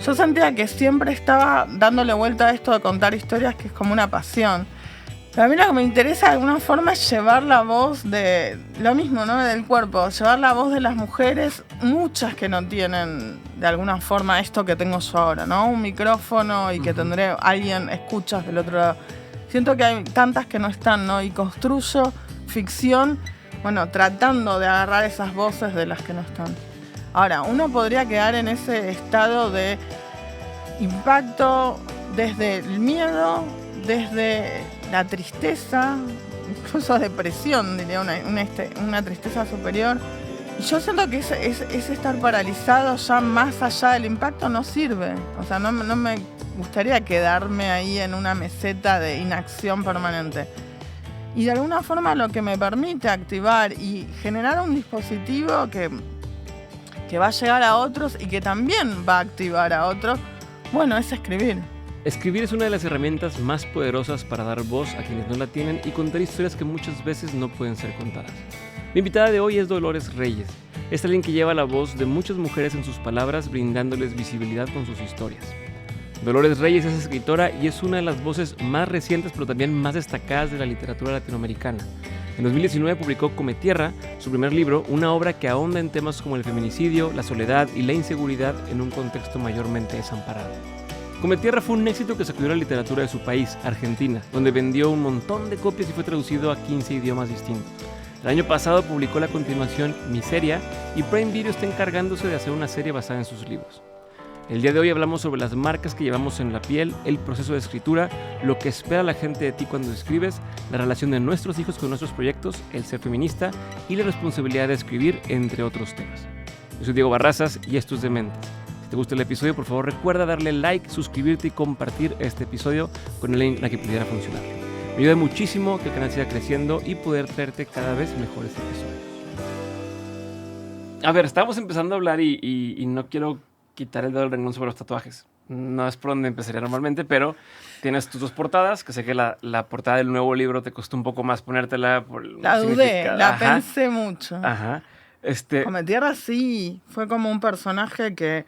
yo sentía que siempre estaba dándole vuelta a esto de contar historias, que es como una pasión. Pero a mí lo que me interesa de alguna forma es llevar la voz de lo mismo, ¿no? Del cuerpo, llevar la voz de las mujeres, muchas que no tienen de alguna forma esto que tengo yo ahora, ¿no? Un micrófono y que tendré alguien escuchas del otro lado. Siento que hay tantas que no están, ¿no? Y construyo ficción, bueno, tratando de agarrar esas voces de las que no están. Ahora, uno podría quedar en ese estado de impacto desde el miedo, desde la tristeza, incluso depresión, diría una tristeza superior. Y yo siento que ese estar paralizado ya más allá del impacto no sirve. O sea, no me gustaría quedarme ahí en una meseta de inacción permanente. Y de alguna forma lo que me permite activar y generar un dispositivo que va a llegar a otros y que también va a activar a otros, bueno, es escribir. Escribir es una de las herramientas más poderosas para dar voz a quienes no la tienen y contar historias que muchas veces no pueden ser contadas. Mi invitada de hoy es Dolores Reyes. Es alguien que lleva la voz de muchas mujeres en sus palabras, brindándoles visibilidad con sus historias. Dolores Reyes es escritora y es una de las voces más recientes, pero también más destacadas de la literatura latinoamericana. En 2019 publicó Come Tierra, su primer libro, una obra que ahonda en temas como el feminicidio, la soledad y la inseguridad en un contexto mayormente desamparado. Come Tierra fue un éxito que sacudió la literatura de su país, Argentina, donde vendió un montón de copias y fue traducido a 15 idiomas distintos. El año pasado publicó la continuación Miseria y Prime Video está encargándose de hacer una serie basada en sus libros. El día de hoy hablamos sobre las marcas que llevamos en la piel, el proceso de escritura, lo que espera la gente de ti cuando escribes, la relación de nuestros hijos con nuestros proyectos, el ser feminista y la responsabilidad de escribir, entre otros temas. Yo soy Diego Barrazas y esto es Dementes. Si te gusta el episodio, por favor recuerda darle like, suscribirte y compartir este episodio con el link en la que pudiera funcionar. Me ayuda muchísimo que el canal siga creciendo y poder traerte cada vez mejores episodios. A ver, estábamos empezando a hablar y no quiero quitar el dedo del renglón sobre los tatuajes. No es por donde empezaría normalmente, pero tienes tus dos portadas, que sé que la portada del nuevo libro te costó un poco más ponértela. La dudé, la pensé mucho. Ajá. Come Tierra sí, fue como un personaje que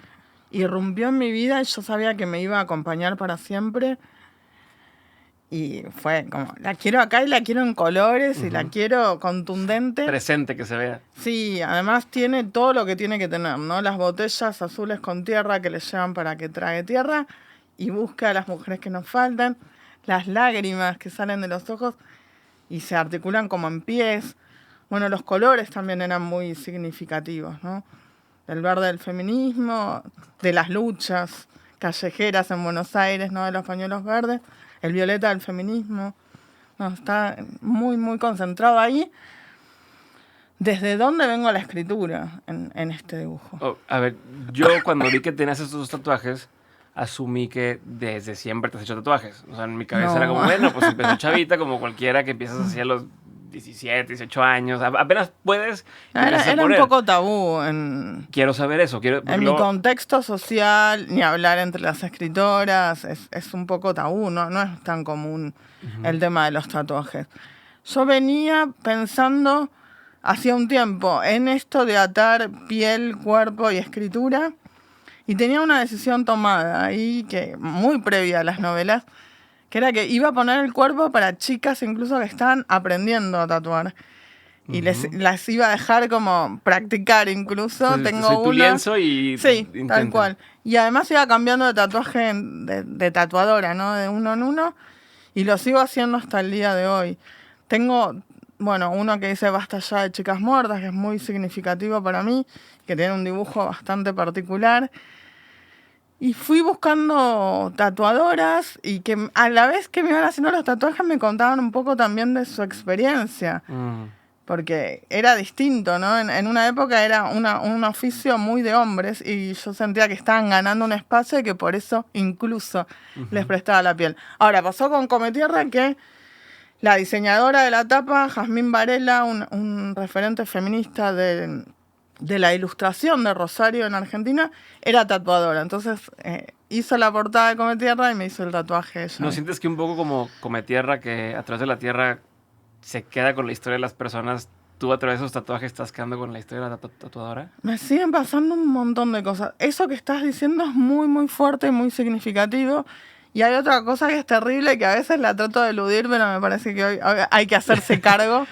irrumpió en mi vida y yo sabía que me iba a acompañar para siempre. Y fue como, la quiero acá y la quiero en colores y la quiero contundente. Presente, que se vea. Sí, además tiene todo lo que tiene que tener, ¿no? Las botellas azules con tierra que le llevan para que trague tierra y busca a las mujeres que nos faltan, las lágrimas que salen de los ojos y se articulan como en pies. Bueno, los colores también eran muy significativos, ¿no? Del verde del feminismo, de las luchas callejeras en Buenos Aires, ¿no? De los pañuelos verdes, el violeta del feminismo. No, está muy, muy concentrado ahí. ¿Desde dónde vengo a la escritura en este dibujo? A ver, yo cuando vi que tenías estos dos tatuajes, asumí que desde siempre te has hecho tatuajes. O sea, en mi cabeza era como, bueno, pues empezó chavita, como cualquiera que empiezas así a los 17, 18 años. Apenas puedes. Era un poco tabú. Quiero saber eso. En mi contexto social, ni hablar entre las escritoras, es un poco tabú, no es tan común el tema de los tatuajes. Yo venía pensando hacía un tiempo en esto de atar piel, cuerpo y escritura y tenía una decisión tomada ahí, que muy previa a las novelas, que era que iba a poner el cuerpo para chicas incluso que estaban aprendiendo a tatuar. Y las iba a dejar como practicar incluso. Sí, tengo soy tu una... lienzo y sí, intenta. tal cual. Y además iba cambiando de tatuaje de tatuadora, ¿no? De uno en uno. Y lo sigo haciendo hasta el día de hoy. Tengo, bueno, uno que dice Basta ya de chicas muertas, que es muy significativo para mí, que tiene un dibujo bastante particular. Y fui buscando tatuadoras y que a la vez que me iban haciendo los tatuajes me contaban un poco también de su experiencia. Porque era distinto, ¿no? En una época era un oficio muy de hombres y yo sentía que estaban ganando un espacio y que por eso incluso les prestaba la piel. Ahora, pasó con Come Tierra que la diseñadora de la tapa, Jazmín Varela, un referente feminista de la ilustración de Rosario en Argentina, era tatuadora. Entonces hizo la portada de Come Tierra y me hizo el tatuaje ella. ¿No sientes que un poco como Come Tierra, que a través de la tierra se queda con la historia de las personas, tú a través de esos tatuajes estás quedando con la historia de la tatuadora? Me siguen pasando un montón de cosas. Eso que estás diciendo es muy, muy fuerte y muy significativo. Y hay otra cosa que es terrible, que a veces la trato de eludir, pero me parece que hoy hay que hacerse cargo.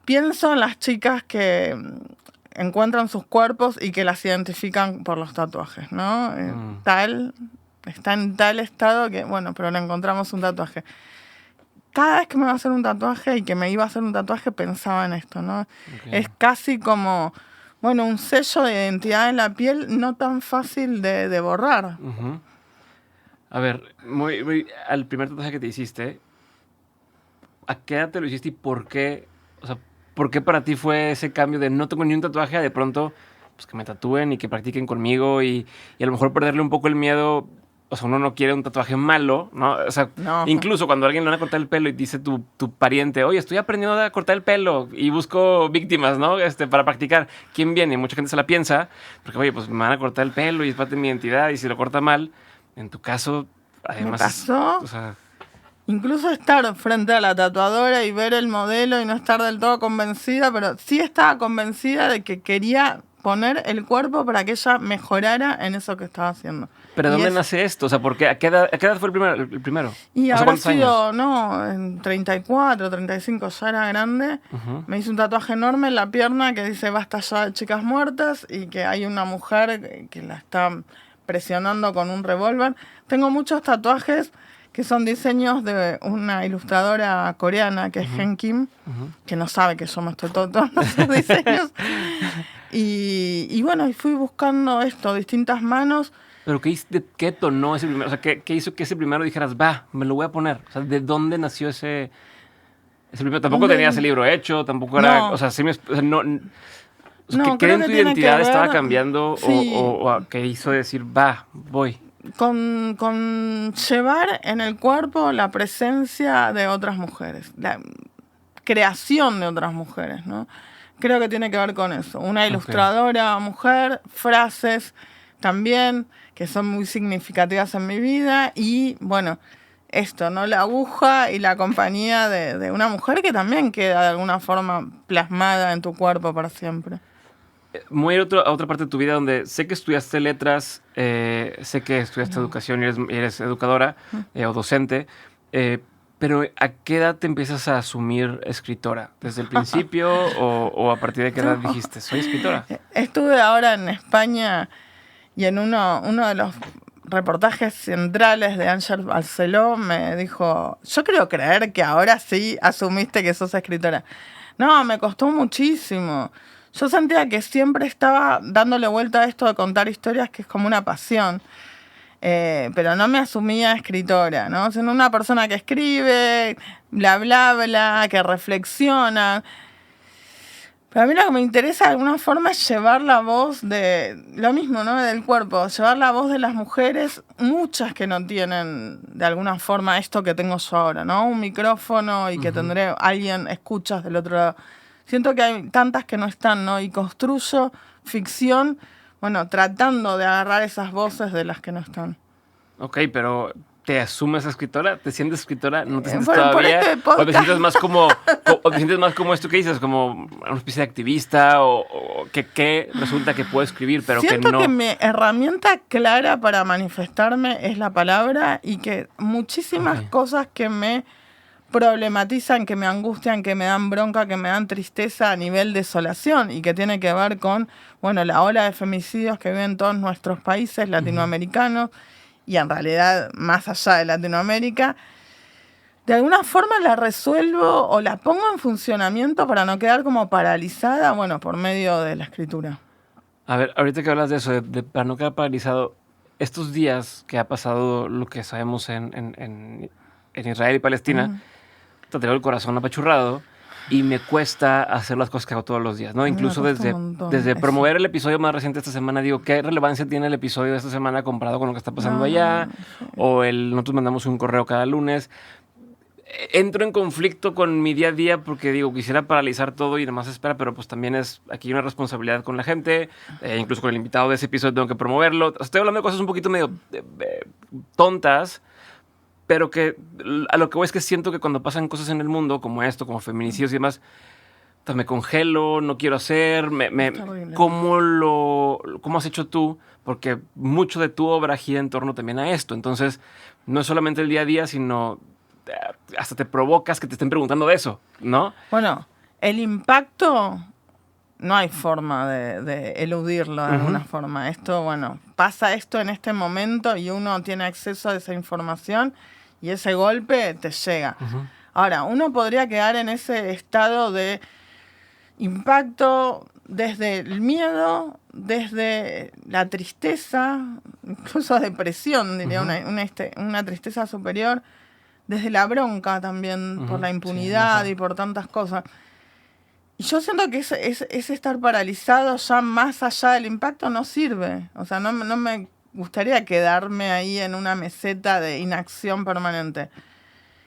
Pienso en las chicas que encuentran sus cuerpos y que las identifican por los tatuajes, ¿no? Está en tal estado que, bueno, pero le encontramos un tatuaje. Cada vez que me va a hacer un tatuaje y que me iba a hacer un tatuaje pensaba en esto, ¿no? Okay. Es casi como, bueno, un sello de identidad en la piel no tan fácil de borrar. Uh-huh. A ver, al primer tatuaje que te hiciste, ¿a qué edad te lo hiciste y por qué? O sea, ¿por qué para ti fue ese cambio de no tengo ni un tatuaje a de pronto pues que me tatúen y que practiquen conmigo y a lo mejor perderle un poco el miedo? O sea, uno no quiere un tatuaje malo, ¿no? O sea, no. Incluso cuando alguien le van a cortar el pelo y dice tu pariente, oye, estoy aprendiendo a cortar el pelo y busco víctimas, ¿no? Para practicar. ¿Quién viene? Mucha gente se la piensa, porque, oye, pues me van a cortar el pelo y es parte de mi identidad y si lo corta mal, en tu caso, además... ¿Me pasó? O sea, incluso estar frente a la tatuadora y ver el modelo y no estar del todo convencida, pero sí estaba convencida de que quería poner el cuerpo para que ella mejorara en eso que estaba haciendo. ¿Pero de dónde nace esto? O sea, ¿por qué? ¿A qué edad fue el primero? Y habrá sido, no, en 34, 35, ya era grande. Uh-huh. Me hice un tatuaje enorme en la pierna que dice basta ya de chicas muertas y que hay una mujer que la está presionando con un revólver. Tengo muchos tatuajes que son diseños de una ilustradora coreana que es Hen Kim, que no sabe que yo me estoy tatuando sus diseños. Y bueno, y fui buscando esto, distintas manos. ¿Pero qué tonó ese primero? O sea, ¿qué hizo que ese primero dijeras, va, me lo voy a poner? O sea, ¿de dónde nació ese primero? Tampoco tenías el libro hecho, tampoco era... No. O sea, sí ¿qué en tu identidad estaba cambiando sí. o qué hizo decir, va, voy? Con llevar en el cuerpo la presencia de otras mujeres, la creación de otras mujeres, ¿no? Creo que tiene que ver con eso. Una ilustradora mujer, frases también que son muy significativas en mi vida y, bueno, esto, ¿no? La aguja y la compañía de una mujer que también queda de alguna forma plasmada en tu cuerpo para siempre. Voy a ir a otra parte de tu vida donde sé que estudiaste letras, sé que estudiaste educación y eres educadora o docente, pero ¿a qué edad te empiezas a asumir escritora? ¿Desde el principio o a partir de qué edad dijiste, soy escritora? Estuve ahora en España y en uno de los reportajes centrales de Ángel Barceló me dijo, yo quiero creer que ahora sí asumiste que sos escritora. No, me costó muchísimo. Yo sentía que siempre estaba dándole vuelta a esto de contar historias, que es como una pasión. Pero no me asumía escritora, ¿no? Sino una persona que escribe, bla, bla, bla, que reflexiona. Pero a mí lo que me interesa de alguna forma es llevar la voz de... Lo mismo, ¿no? Del cuerpo. Llevar la voz de las mujeres, muchas que no tienen de alguna forma esto que tengo yo ahora, ¿no? Un micrófono y que tendré alguien, escuchas del otro lado. Siento que hay tantas que no están, ¿no? Y construyo ficción, bueno, tratando de agarrar esas voces de las que no están. Ok, pero ¿te asumes escritora? ¿Te sientes escritora? ¿No te sientes todavía? ¿O te sientes más como esto que dices? ¿Como una especie de activista? ¿O que resulta que puedo escribir, pero siento que no? Que mi herramienta clara para manifestarme es la palabra y que muchísimas cosas que me problematizan, que me angustian, que me dan bronca, que me dan tristeza a nivel desolación y que tiene que ver con, bueno, la ola de femicidios que viven todos nuestros países latinoamericanos y en realidad más allá de Latinoamérica, de alguna forma la resuelvo o la pongo en funcionamiento para no quedar como paralizada, bueno, por medio de la escritura. A ver, ahorita que hablas de eso, de para no quedar paralizado, estos días que ha pasado lo que sabemos en Israel y Palestina, te traigo el corazón apachurrado y me cuesta hacer las cosas que hago todos los días, ¿no? Incluso desde promover el episodio más reciente de esta semana, digo, ¿qué relevancia tiene el episodio de esta semana comparado con lo que está pasando allá? Sí. O nosotros mandamos un correo cada lunes. Entro en conflicto con mi día a día porque digo, quisiera paralizar todo y demás espera, pero pues también es aquí una responsabilidad con la gente, incluso con el invitado de ese episodio tengo que promoverlo. Estoy hablando de cosas un poquito medio tontas, pero que a lo que voy es que siento que cuando pasan cosas en el mundo, como esto, como feminicidios y demás, me congelo, no quiero hacer, Terrible. ¿cómo has hecho tú? Porque mucho de tu obra gira en torno también a esto. Entonces, no es solamente el día a día, sino hasta te provocas que te estén preguntando de eso, ¿no? Bueno, el impacto no hay forma de eludirlo de alguna forma. Esto, bueno, pasa esto en este momento y uno tiene acceso a esa información y ese golpe te llega. Ahora, uno podría quedar en ese estado de impacto desde el miedo, desde la tristeza, incluso depresión, diría, una tristeza superior, desde la bronca también, por la impunidad y por tantas cosas. Y yo siento que ese estar paralizado ya más allá del impacto no sirve. O sea, no me gustaría quedarme ahí en una meseta de inacción permanente.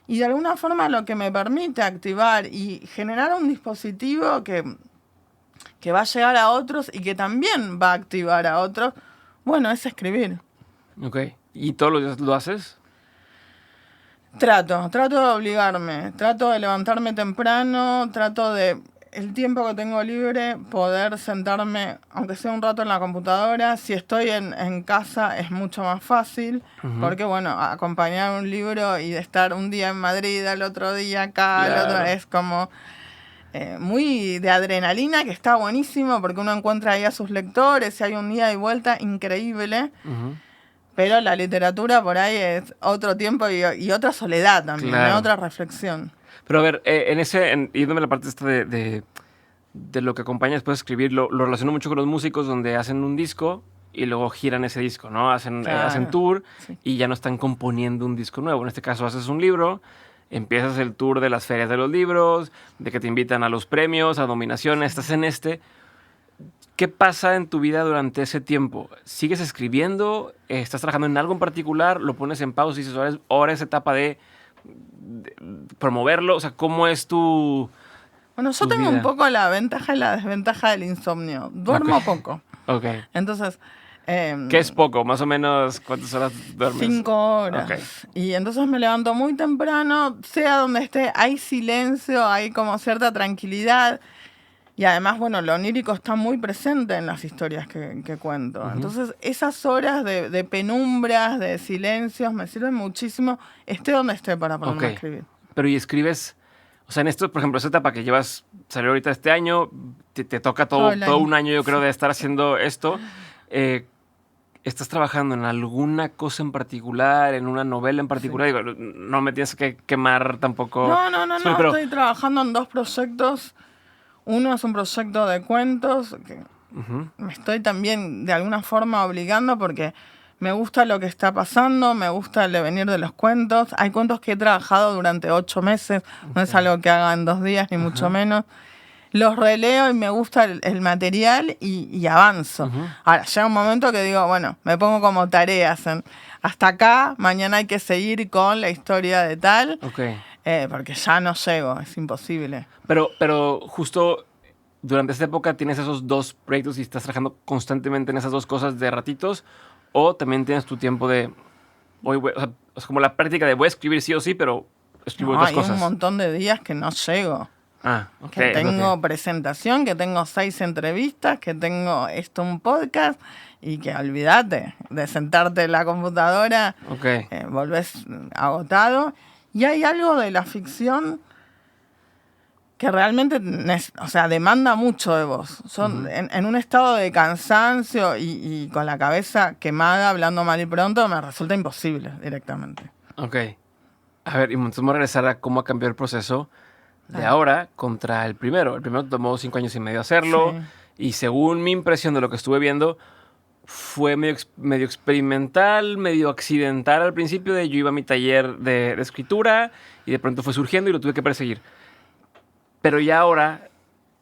Y de alguna forma lo que me permite activar y generar un dispositivo que va a llegar a otros y que también va a activar a otros, bueno, es escribir. Ok. ¿Y todos los días lo haces? Trato de obligarme, trato de levantarme temprano, trato de, el tiempo que tengo libre, poder sentarme, aunque sea un rato en la computadora. Si estoy en casa es mucho más fácil, porque bueno, acompañar un libro y de estar un día en Madrid, al otro día acá, Claro. al otro, es como muy de adrenalina, que está buenísimo, porque uno encuentra ahí a sus lectores, y hay un ida y vuelta increíble. Pero la literatura por ahí es otro tiempo y otra soledad también, Claro. otra reflexión. Pero a ver, yéndome a la parte esta de lo que acompaña después de escribir, lo relaciono mucho con los músicos donde hacen un disco y luego giran ese disco, ¿no? Hacen tour y ya no están componiendo un disco nuevo. En este caso haces un libro, empiezas el tour de las ferias de los libros, de que te invitan a los premios, a nominaciones, estás en ¿Qué pasa en tu vida durante ese tiempo? ¿Sigues escribiendo? ¿Estás trabajando en algo en particular? ¿Lo pones en pausa y dices, ahora es etapa de promoverlo? O sea, ¿cómo es tu Bueno, yo tengo vida? un poco la ventaja y la desventaja del insomnio. Duermo poco. Ok. Entonces... ¿Qué es poco? Más o menos, ¿cuántas horas duermes? 5 horas. Okay. Y entonces me levanto muy temprano, sea donde esté, hay silencio, hay como cierta tranquilidad. Y además, bueno, lo onírico está muy presente en las historias que cuento. Entonces, esas horas de penumbras, de silencios, me sirven muchísimo, esté donde esté, para ponerme a escribir. Pero ¿y escribes? O sea, en esto, por ejemplo, esa etapa que salió ahorita este año, te toca todo un año, yo creo, de estar haciendo esto. ¿Estás trabajando en alguna cosa en particular, en una novela en particular? Digo, no me tienes que quemar tampoco. No, pero... estoy trabajando en 2 proyectos. Uno es un proyecto de cuentos que me estoy también de alguna forma obligando porque me gusta lo que está pasando, me gusta el devenir de los cuentos. Hay cuentos que he trabajado durante 8 meses, no es algo que haga en 2 días, ni mucho menos. Los releo y me gusta el material y avanzo. Ahora, llega un momento que digo, bueno, me pongo como tareas hasta acá, mañana hay que seguir con la historia de tal, porque ya no llego, es imposible. Pero justo durante esta época tienes esos 2 proyectos y estás trabajando constantemente en esas 2 cosas de ratitos, o también tienes tu tiempo de, o sea, es como la práctica de voy a escribir sí o sí, pero escribo otras cosas. Hay un montón de días que no llego. Que tengo presentación, que tengo 6 entrevistas, que tengo un podcast y que olvídate de sentarte en la computadora, volvés agotado. Y hay algo de la ficción que realmente demanda mucho de vos. En un estado de cansancio y con la cabeza quemada, hablando mal y pronto, me resulta imposible directamente. Ok. A ver, y entonces vamos a regresar a cómo cambió el proceso de ahora contra el primero. El primero tomó 5 años y medio hacerlo. Y según mi impresión de lo que estuve viendo, fue medio experimental, medio accidental al principio. Yo iba a mi taller de escritura y de pronto fue surgiendo y lo tuve que perseguir. Pero ya ahora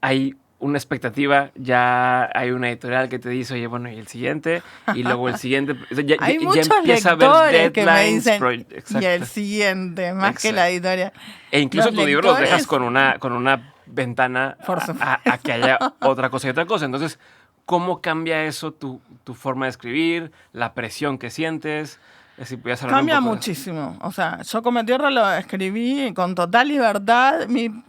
hay una expectativa, ya hay una editorial que te dice, oye, bueno, y el siguiente, y luego el siguiente. Hay muchos lectores que me dicen, y el siguiente, más que la editorial. E incluso tu libro los dejas con una ventana a que haya otra cosa y otra cosa. Entonces, ¿cómo cambia eso tu forma de escribir, la presión que sientes? Cambia muchísimo. O sea, yo Come Tierra lo escribí con total libertad. Mi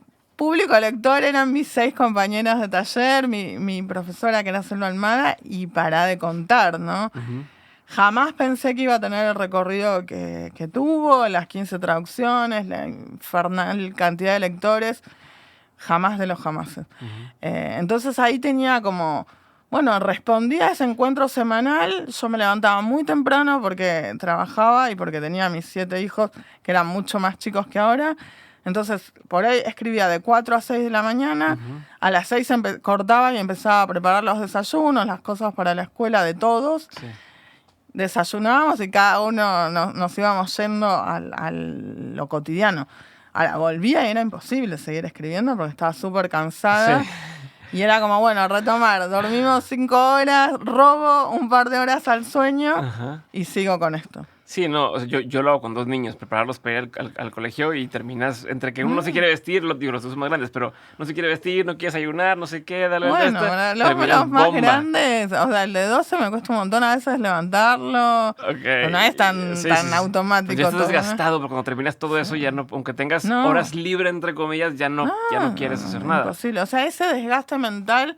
público lector eran mis 6 compañeros de taller, mi profesora que era Selva Almada, y pará de contar, ¿no? Ujú. Jamás pensé que iba a tener el recorrido que tuvo, las 15 traducciones, la infernal cantidad de lectores, jamás de los jamases. Entonces ahí tenía como, bueno, respondía a ese encuentro semanal, yo me levantaba muy temprano porque trabajaba y porque tenía mis 7 hijos que eran mucho más chicos que ahora. Entonces, por ahí escribía de 4 a 6 de la mañana, a las 6 cortaba y empezaba a preparar los desayunos, las cosas para la escuela de todos. Sí. Desayunábamos y cada uno nos íbamos yendo a lo cotidiano. Ahora, volvía y era imposible seguir escribiendo porque estaba súper cansada. Sí. Y era como, bueno, retomar. Dormimos 5 horas, robo un par de horas al sueño Ajá. y sigo con esto. Sí, no, o sea, yo lo hago con 2 niños, prepararlos para ir al colegio y terminas entre que uno no se quiere vestir, digo, los 2 son más grandes, pero no se quiere vestir, no quiere desayunar, no sé qué, dale Bueno, los más grandes, o sea, el de 12 me cuesta un montón a veces levantarlo. Okay. No es tan automático. Pues ya estás todo, desgastado, porque cuando terminas todo eso, ya no, aunque tengas horas libre, entre comillas, ya no quieres hacer nada. Imposible. O sea, ese desgaste mental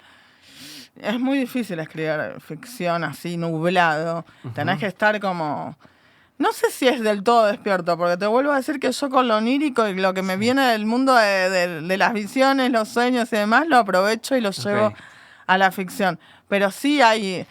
es muy difícil escribir ficción así, nublado. Tenés que estar como... No sé si es del todo despierto, porque te vuelvo a decir que yo con lo onírico y lo que me viene del mundo de las visiones, los sueños y demás, lo aprovecho y lo llevo a la ficción. Pero sí hay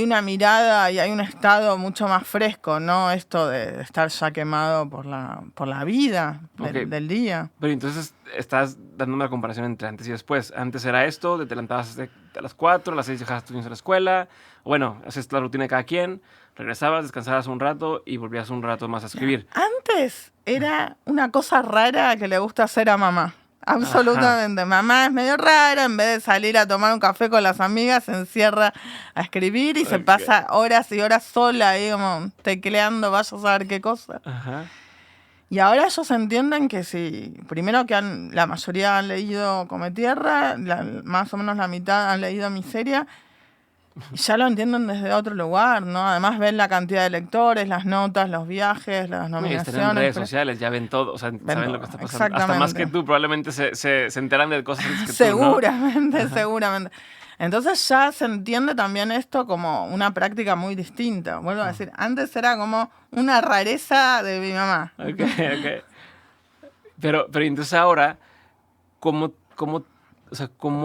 una mirada y hay un estado mucho más fresco, ¿no? Esto de estar ya quemado por la vida del día. Pero entonces estás dándome la comparación entre antes y después. Antes era esto, te levantabas a las 4, a las 6 dejabas a tus niños a la escuela. Bueno, haces la rutina de cada quien. Regresabas, descansabas un rato y volvías un rato más a escribir. Antes era una cosa rara que le gusta hacer a mamá. Absolutamente. Ajá. Mamá es medio rara, en vez de salir a tomar un café con las amigas, se encierra a escribir y se pasa horas y horas sola ahí como tecleando, vaya a saber qué cosa. Ajá. Y ahora ellos entienden que si, primero que la mayoría han leído Come Tierra, más o menos la mitad han leído Miseria, y ya lo entienden desde otro lugar, ¿no? Además ven la cantidad de lectores, las notas, los viajes, las nominaciones. Están en redes sociales, ya ven todo, o sea, saben lo que está pasando. Hasta más que tú, probablemente se enteran de cosas antes que seguramente, tú, ¿no? Seguramente. Entonces ya se entiende también esto como una práctica muy distinta. Vuelvo a decir, antes era como una rareza de mi mamá. Ok. Pero entonces ahora, ¿cómo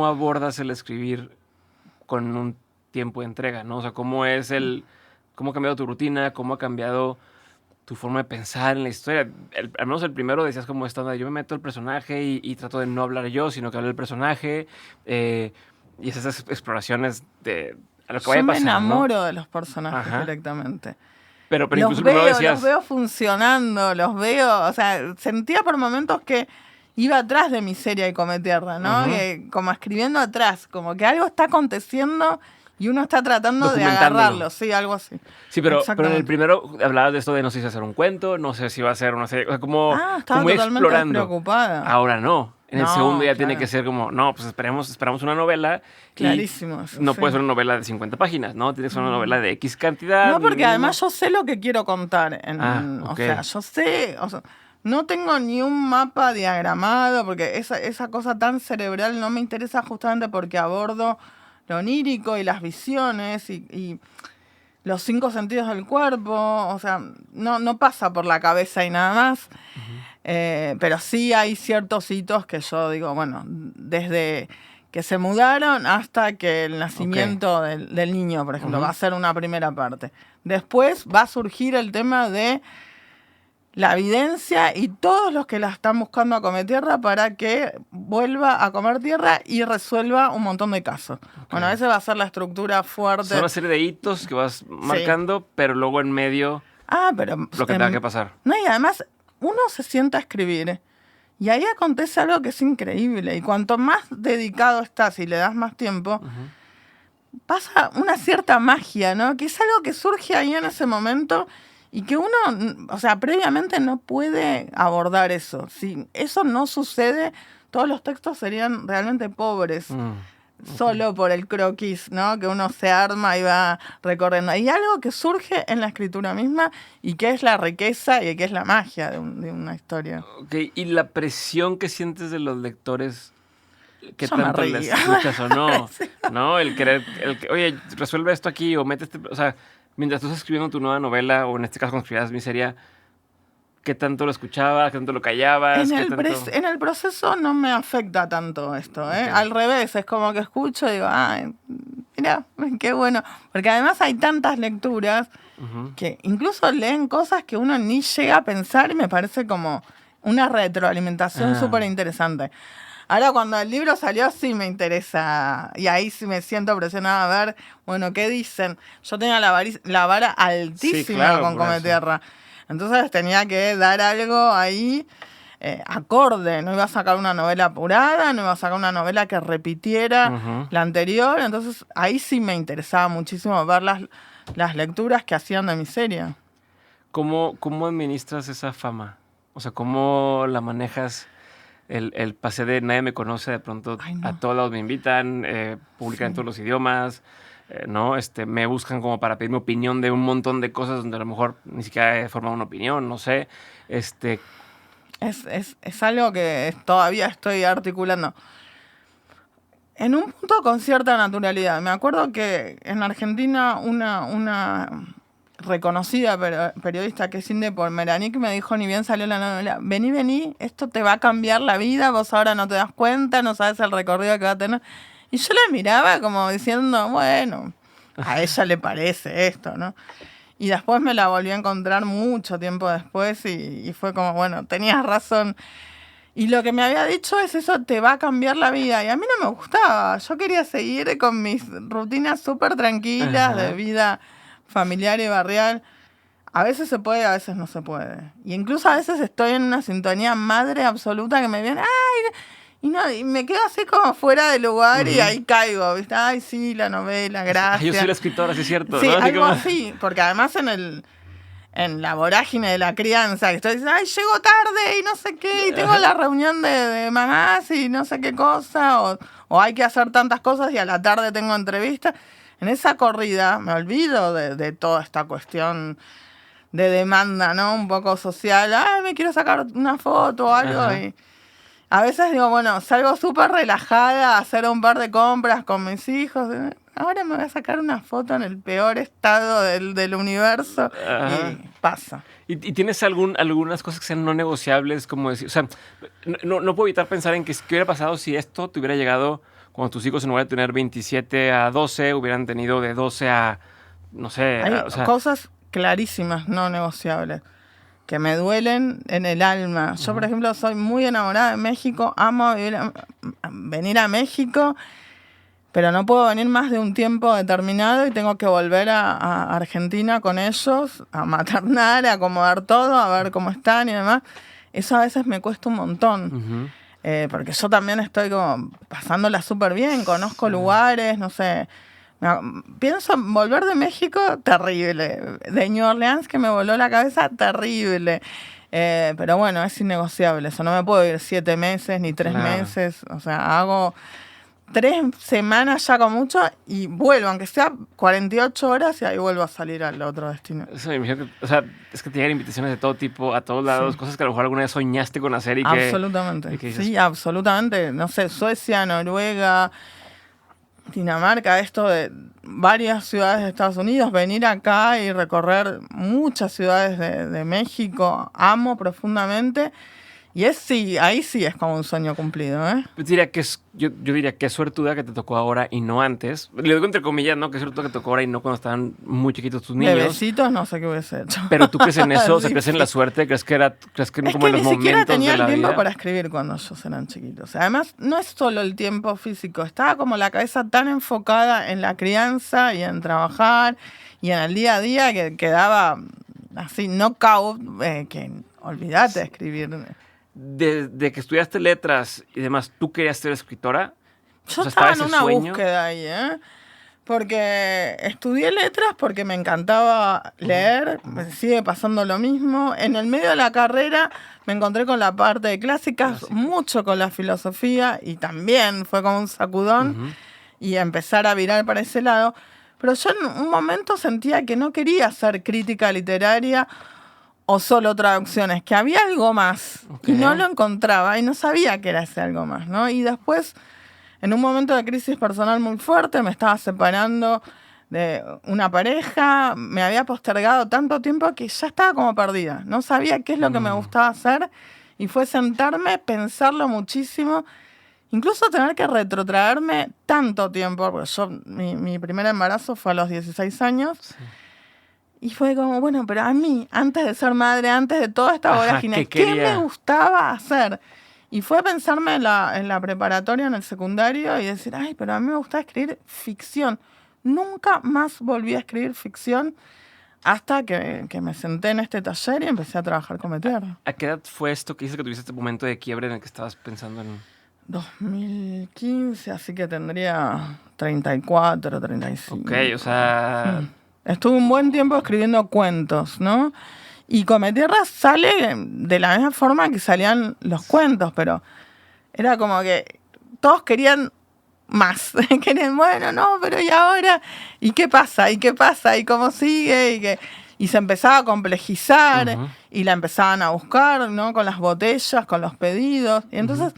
abordas el escribir con un tiempo de entrega, ¿no? O sea, cómo ha cambiado tu rutina, cómo ha cambiado tu forma de pensar en la historia. Al menos el primero decías como esta, yo me meto al personaje y trato de no hablar yo, sino que hable el personaje, y esas exploraciones de a lo que vaya a pasar, yo me enamoro, ¿no? de los personajes directamente. Pero incluso primero decías... Los veo funcionando, o sea, sentía por momentos que iba atrás de Miseria y Come Tierra, ¿no? Como escribiendo atrás, como que algo está aconteciendo y uno está tratando de agarrarlo, sí, algo así. Sí, pero en el primero hablabas de esto de no sé si hacer un cuento, no sé si va a ser una serie, o sea, como estaba totalmente explorando. Despreocupada. Ahora no. En el segundo ya tiene que ser como, no, pues esperamos una novela. Clarísimo. No puede ser una novela de 50 páginas, ¿no? Tiene que ser una novela de X cantidad. No, porque además yo sé lo que quiero contar. Okay. O sea, yo sé... no tengo ni un mapa diagramado, porque esa cosa tan cerebral no me interesa justamente porque abordo lo onírico y las visiones y los 5 sentidos del cuerpo. O sea, no pasa por la cabeza y nada más. Pero sí hay ciertos hitos que yo digo, bueno, desde que se mudaron hasta que el nacimiento del niño, por ejemplo, va a ser una primera parte. Después va a surgir el tema de la evidencia y todos los que la están buscando a Come Tierra para que vuelva a comer tierra y resuelva un montón de casos. Bueno, esa va a ser la estructura fuerte. Son una serie de hitos que vas marcando, pero luego en medio lo que tenga que pasar. No, y además uno se sienta a escribir y ahí acontece algo que es increíble. Y cuanto más dedicado estás y le das más tiempo, pasa una cierta magia, ¿no? Que es algo que surge ahí en ese momento y que uno, o sea, previamente no puede abordar eso. Si eso no sucede, todos los textos serían realmente pobres. Solo por el croquis, ¿no? Que uno se arma y va recorriendo. Hay algo que surge en la escritura misma y que es la riqueza y que es la magia de una historia. Ok, ¿y la presión que sientes de los lectores qué Yo me tanto reía. le escuchas o no, ¿no? El querer, oye, resuelve esto aquí o mete o sea, mientras tú estás escribiendo tu nueva novela o en este caso cuando escribías Miseria, ¿qué tanto lo escuchabas? ¿Qué tanto lo callabas? ¿Qué tanto? En el proceso no me afecta tanto esto, ¿eh? Okay. Al revés, es como que escucho y digo, ay, mira, qué bueno. Porque además hay tantas lecturas que incluso leen cosas que uno ni llega a pensar y me parece como una retroalimentación súper interesante. Ahora cuando el libro salió sí me interesa y ahí sí me siento presionada a ver, bueno, ¿qué dicen? Yo tenía la vara altísima Sí, claro, con por Come eso. Tierra. Entonces tenía que dar algo ahí acorde. No iba a sacar una novela apurada, no iba a sacar una novela que repitiera la anterior. Entonces ahí sí me interesaba muchísimo ver las lecturas que hacían de Miseria. ¿Cómo administras esa fama? O sea, ¿cómo la manejas? El pase de nadie me conoce, de pronto a todos lados me invitan, publican en todos los idiomas, ¿no? Me buscan como para pedirme opinión de un montón de cosas donde a lo mejor ni siquiera he formado una opinión, no sé. Es algo que todavía estoy articulando. En un punto con cierta naturalidad. Me acuerdo que en Argentina una reconocida periodista que es Inde Pomeraniec me dijo, ni bien salió la novela, vení, esto te va a cambiar la vida, vos ahora no te das cuenta, no sabes el recorrido que va a tener. Y yo la miraba como diciendo, bueno, a ella le parece esto, ¿no? Y después me la volví a encontrar mucho tiempo después y fue como, bueno, tenías razón. Y lo que me había dicho es eso te va a cambiar la vida. Y a mí no me gustaba. Yo quería seguir con mis rutinas súper tranquilas de vida familiar y barrial. A veces se puede, a veces no se puede. Y incluso a veces estoy en una sintonía madre absoluta que me viene, y me quedo así como fuera de lugar y ahí caigo, ¿viste? Ay, sí, la novela, gracias. Yo soy la escritora, sí es cierto, sí, ¿no? Algo así, porque además en la vorágine de la crianza, que estoy diciendo, ay, llego tarde y no sé qué, y tengo la reunión de mamás y no sé qué cosa, o hay que hacer tantas cosas y a la tarde tengo entrevistas. En esa corrida me olvido de toda esta cuestión de demanda, ¿no? Un poco social. Ay, me quiero sacar una foto o algo. Y a veces digo, bueno, salgo súper relajada a hacer un par de compras con mis hijos. Ahora me voy a sacar una foto en el peor estado del universo. Y pasa. ¿Y tienes algunas cosas que sean no negociables? Como decir, o sea, no puedo evitar pensar en que qué hubiera pasado si esto te hubiera llegado cuando tus hijos en lugar de tener 27 a 12, hubieran tenido de 12 a, no sé. Hay cosas clarísimas, no negociables, que me duelen en el alma. Yo, por ejemplo, soy muy enamorada de México, amo venir a México, pero no puedo venir más de un tiempo determinado y tengo que volver a Argentina con ellos, a maternar, a acomodar todo, a ver cómo están y demás. Eso a veces me cuesta un montón. Porque yo también estoy como pasándola súper bien, conozco lugares, no sé. Pienso en volver de México, terrible. De New Orleans, que me voló la cabeza, terrible. Pero bueno, es innegociable. Eso no me puedo ir 7 meses ni 3 meses. O sea, hago 3 semanas ya con mucho y vuelvo, aunque sea 48 horas y ahí vuelvo a salir al otro destino. Eso me imagino que, o sea, es que te llegan invitaciones de todo tipo, a todos lados, cosas que a lo mejor alguna vez soñaste con hacer y que... Absolutamente. Y que dices, sí, absolutamente. No sé, Suecia, Noruega, Dinamarca, esto de varias ciudades de Estados Unidos, venir acá y recorrer muchas ciudades de México, amo profundamente. Y ahí sí es como un sueño cumplido, ¿eh? Yo diría que es suertuda que te tocó ahora y no antes. Le digo entre comillas, ¿no? Que es suertuda que te tocó ahora y no cuando estaban muy chiquitos tus niños. Bebecitos no sé qué hubiese hecho. Pero tú crees en eso, o sea, crees en la suerte, crees que es como que en los ni siquiera momentos tenía de la el tiempo vida. para escribir cuando ellos eran chiquitos. Además, no es solo el tiempo físico, estaba como la cabeza tan enfocada en la crianza y en trabajar y en el día a día que quedaba así knockout, que olvídate de escribir. Desde que estudiaste letras y demás, ¿tú querías ser escritora? Yo estaba en una búsqueda ahí, ¿eh? Porque estudié letras porque me encantaba leer, me sigue pasando lo mismo. En el medio de la carrera me encontré con la parte de clásicas, mucho con la filosofía y también fue como un sacudón y empezar a virar para ese lado. Pero yo en un momento sentía que no quería ser crítica literaria o solo traducciones, que había algo más y no lo encontraba y no sabía que era ese algo más, ¿no? Y después en un momento de crisis personal muy fuerte, me estaba separando de una pareja, me había postergado tanto tiempo que ya estaba como perdida. No sabía qué es lo que me gustaba hacer y fue sentarme, pensarlo muchísimo, incluso tener que retrotraerme tanto tiempo, porque mi primer embarazo fue a los 16 años. Sí. Y fue como, bueno, pero a mí, antes de ser madre, antes de toda esta vorágine, ¿qué me gustaba hacer? Y fue pensarme en la preparatoria, en el secundario, y decir, ay, pero a mí me gustaba escribir ficción. Nunca más volví a escribir ficción hasta que me senté en este taller y empecé a trabajar con Tierra. ¿A qué edad fue esto que dices que tuviste este momento de quiebre en el que estabas pensando en...? 2015, así que tendría 34, 35. Ok, o sea... Estuve un buen tiempo escribiendo cuentos, ¿no? Y Cometierra sale de la misma forma que salían los cuentos, pero era como que todos querían más. Querían, bueno, no, pero ¿y ahora? ¿Y qué pasa? ¿Y qué pasa? ¿Y cómo sigue? Y se empezaba a complejizar y la empezaban a buscar, ¿no? Con las botellas, con los pedidos. Y entonces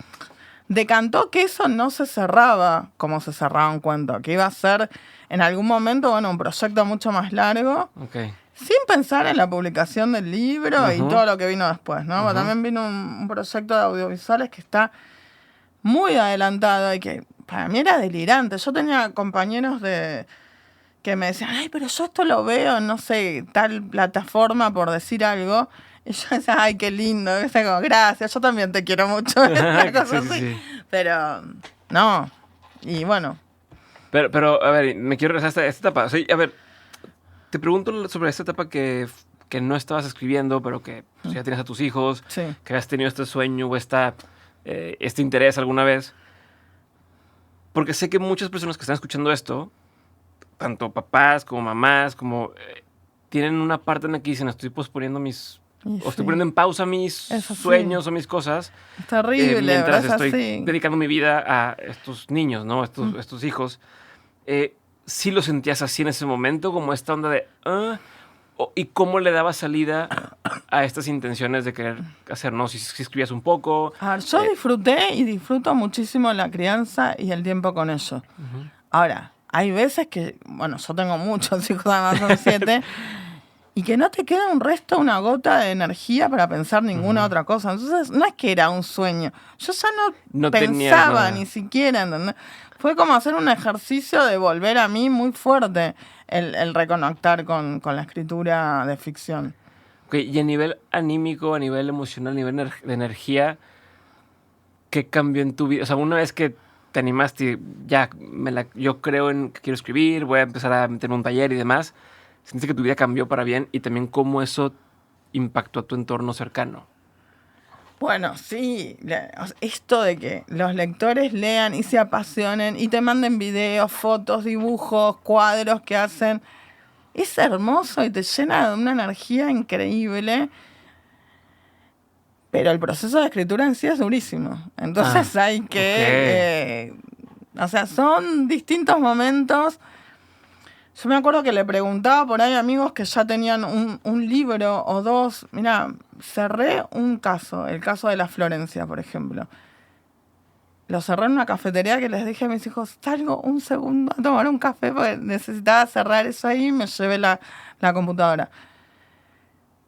decantó que eso no se cerraba como se cerraba un cuento, que iba a ser en algún momento, bueno, un proyecto mucho más largo, sin pensar en la publicación del libro y todo lo que vino después, ¿no? También vino un proyecto de audiovisuales que está muy adelantado y que para mí era delirante. Yo tenía compañeros que me decían, ay, pero yo esto lo veo en, no sé, tal plataforma, por decir algo. Y yo decía, ay, qué lindo. Y yo digo, gracias, yo también te quiero mucho. Sí. Pero, no. Y bueno. Pero, a ver, me quiero regresar a esta etapa. O sea, a ver, te pregunto sobre esta etapa que no estabas escribiendo, pero que pues, ya tienes a tus hijos, que has tenido este sueño o este interés alguna vez. Porque sé que muchas personas que están escuchando esto, tanto papás como mamás, como tienen una parte en la que dicen, estoy posponiendo o estoy poniendo en pausa mis sueños o mis cosas. Es terrible, mientras estoy dedicando mi vida a estos niños, ¿no? Estos hijos. ¿Sí lo sentías así en ese momento? Como esta onda de... ¿Y cómo le dabas salida a estas intenciones de querer hacer, no? Si escribías un poco. A ver, yo disfruté y disfruto muchísimo la crianza y el tiempo con ellos. Ahora, hay veces que... Bueno, yo tengo muchos hijos, además son 7... y que no te queda un resto, una gota de energía para pensar ninguna otra cosa. Entonces, no es que era un sueño. Yo ya no pensaba ni siquiera, ¿entendés? Fue como hacer un ejercicio de volver a mí muy fuerte el reconectar con la escritura de ficción. Okay, y a nivel anímico, a nivel emocional, a nivel de energía, ¿qué cambió en tu vida? O sea, una vez que te animaste, ya, yo creo en que quiero escribir, voy a empezar a meterme en un taller y demás... ¿Sentiste que tu vida cambió para bien? Y también cómo eso impactó a tu entorno cercano. Bueno, sí. Esto de que los lectores lean y se apasionen y te manden videos, fotos, dibujos, cuadros que hacen, es hermoso y te llena de una energía increíble. Pero el proceso de escritura en sí es durísimo. Entonces hay que... o sea, son distintos momentos... Yo me acuerdo que le preguntaba por ahí a amigos que ya tenían un libro o dos. Mira, cerré un caso, el caso de la Florencia, por ejemplo. Lo cerré en una cafetería que les dije a mis hijos, salgo un segundo a tomar un café porque necesitaba cerrar eso ahí y me llevé la computadora.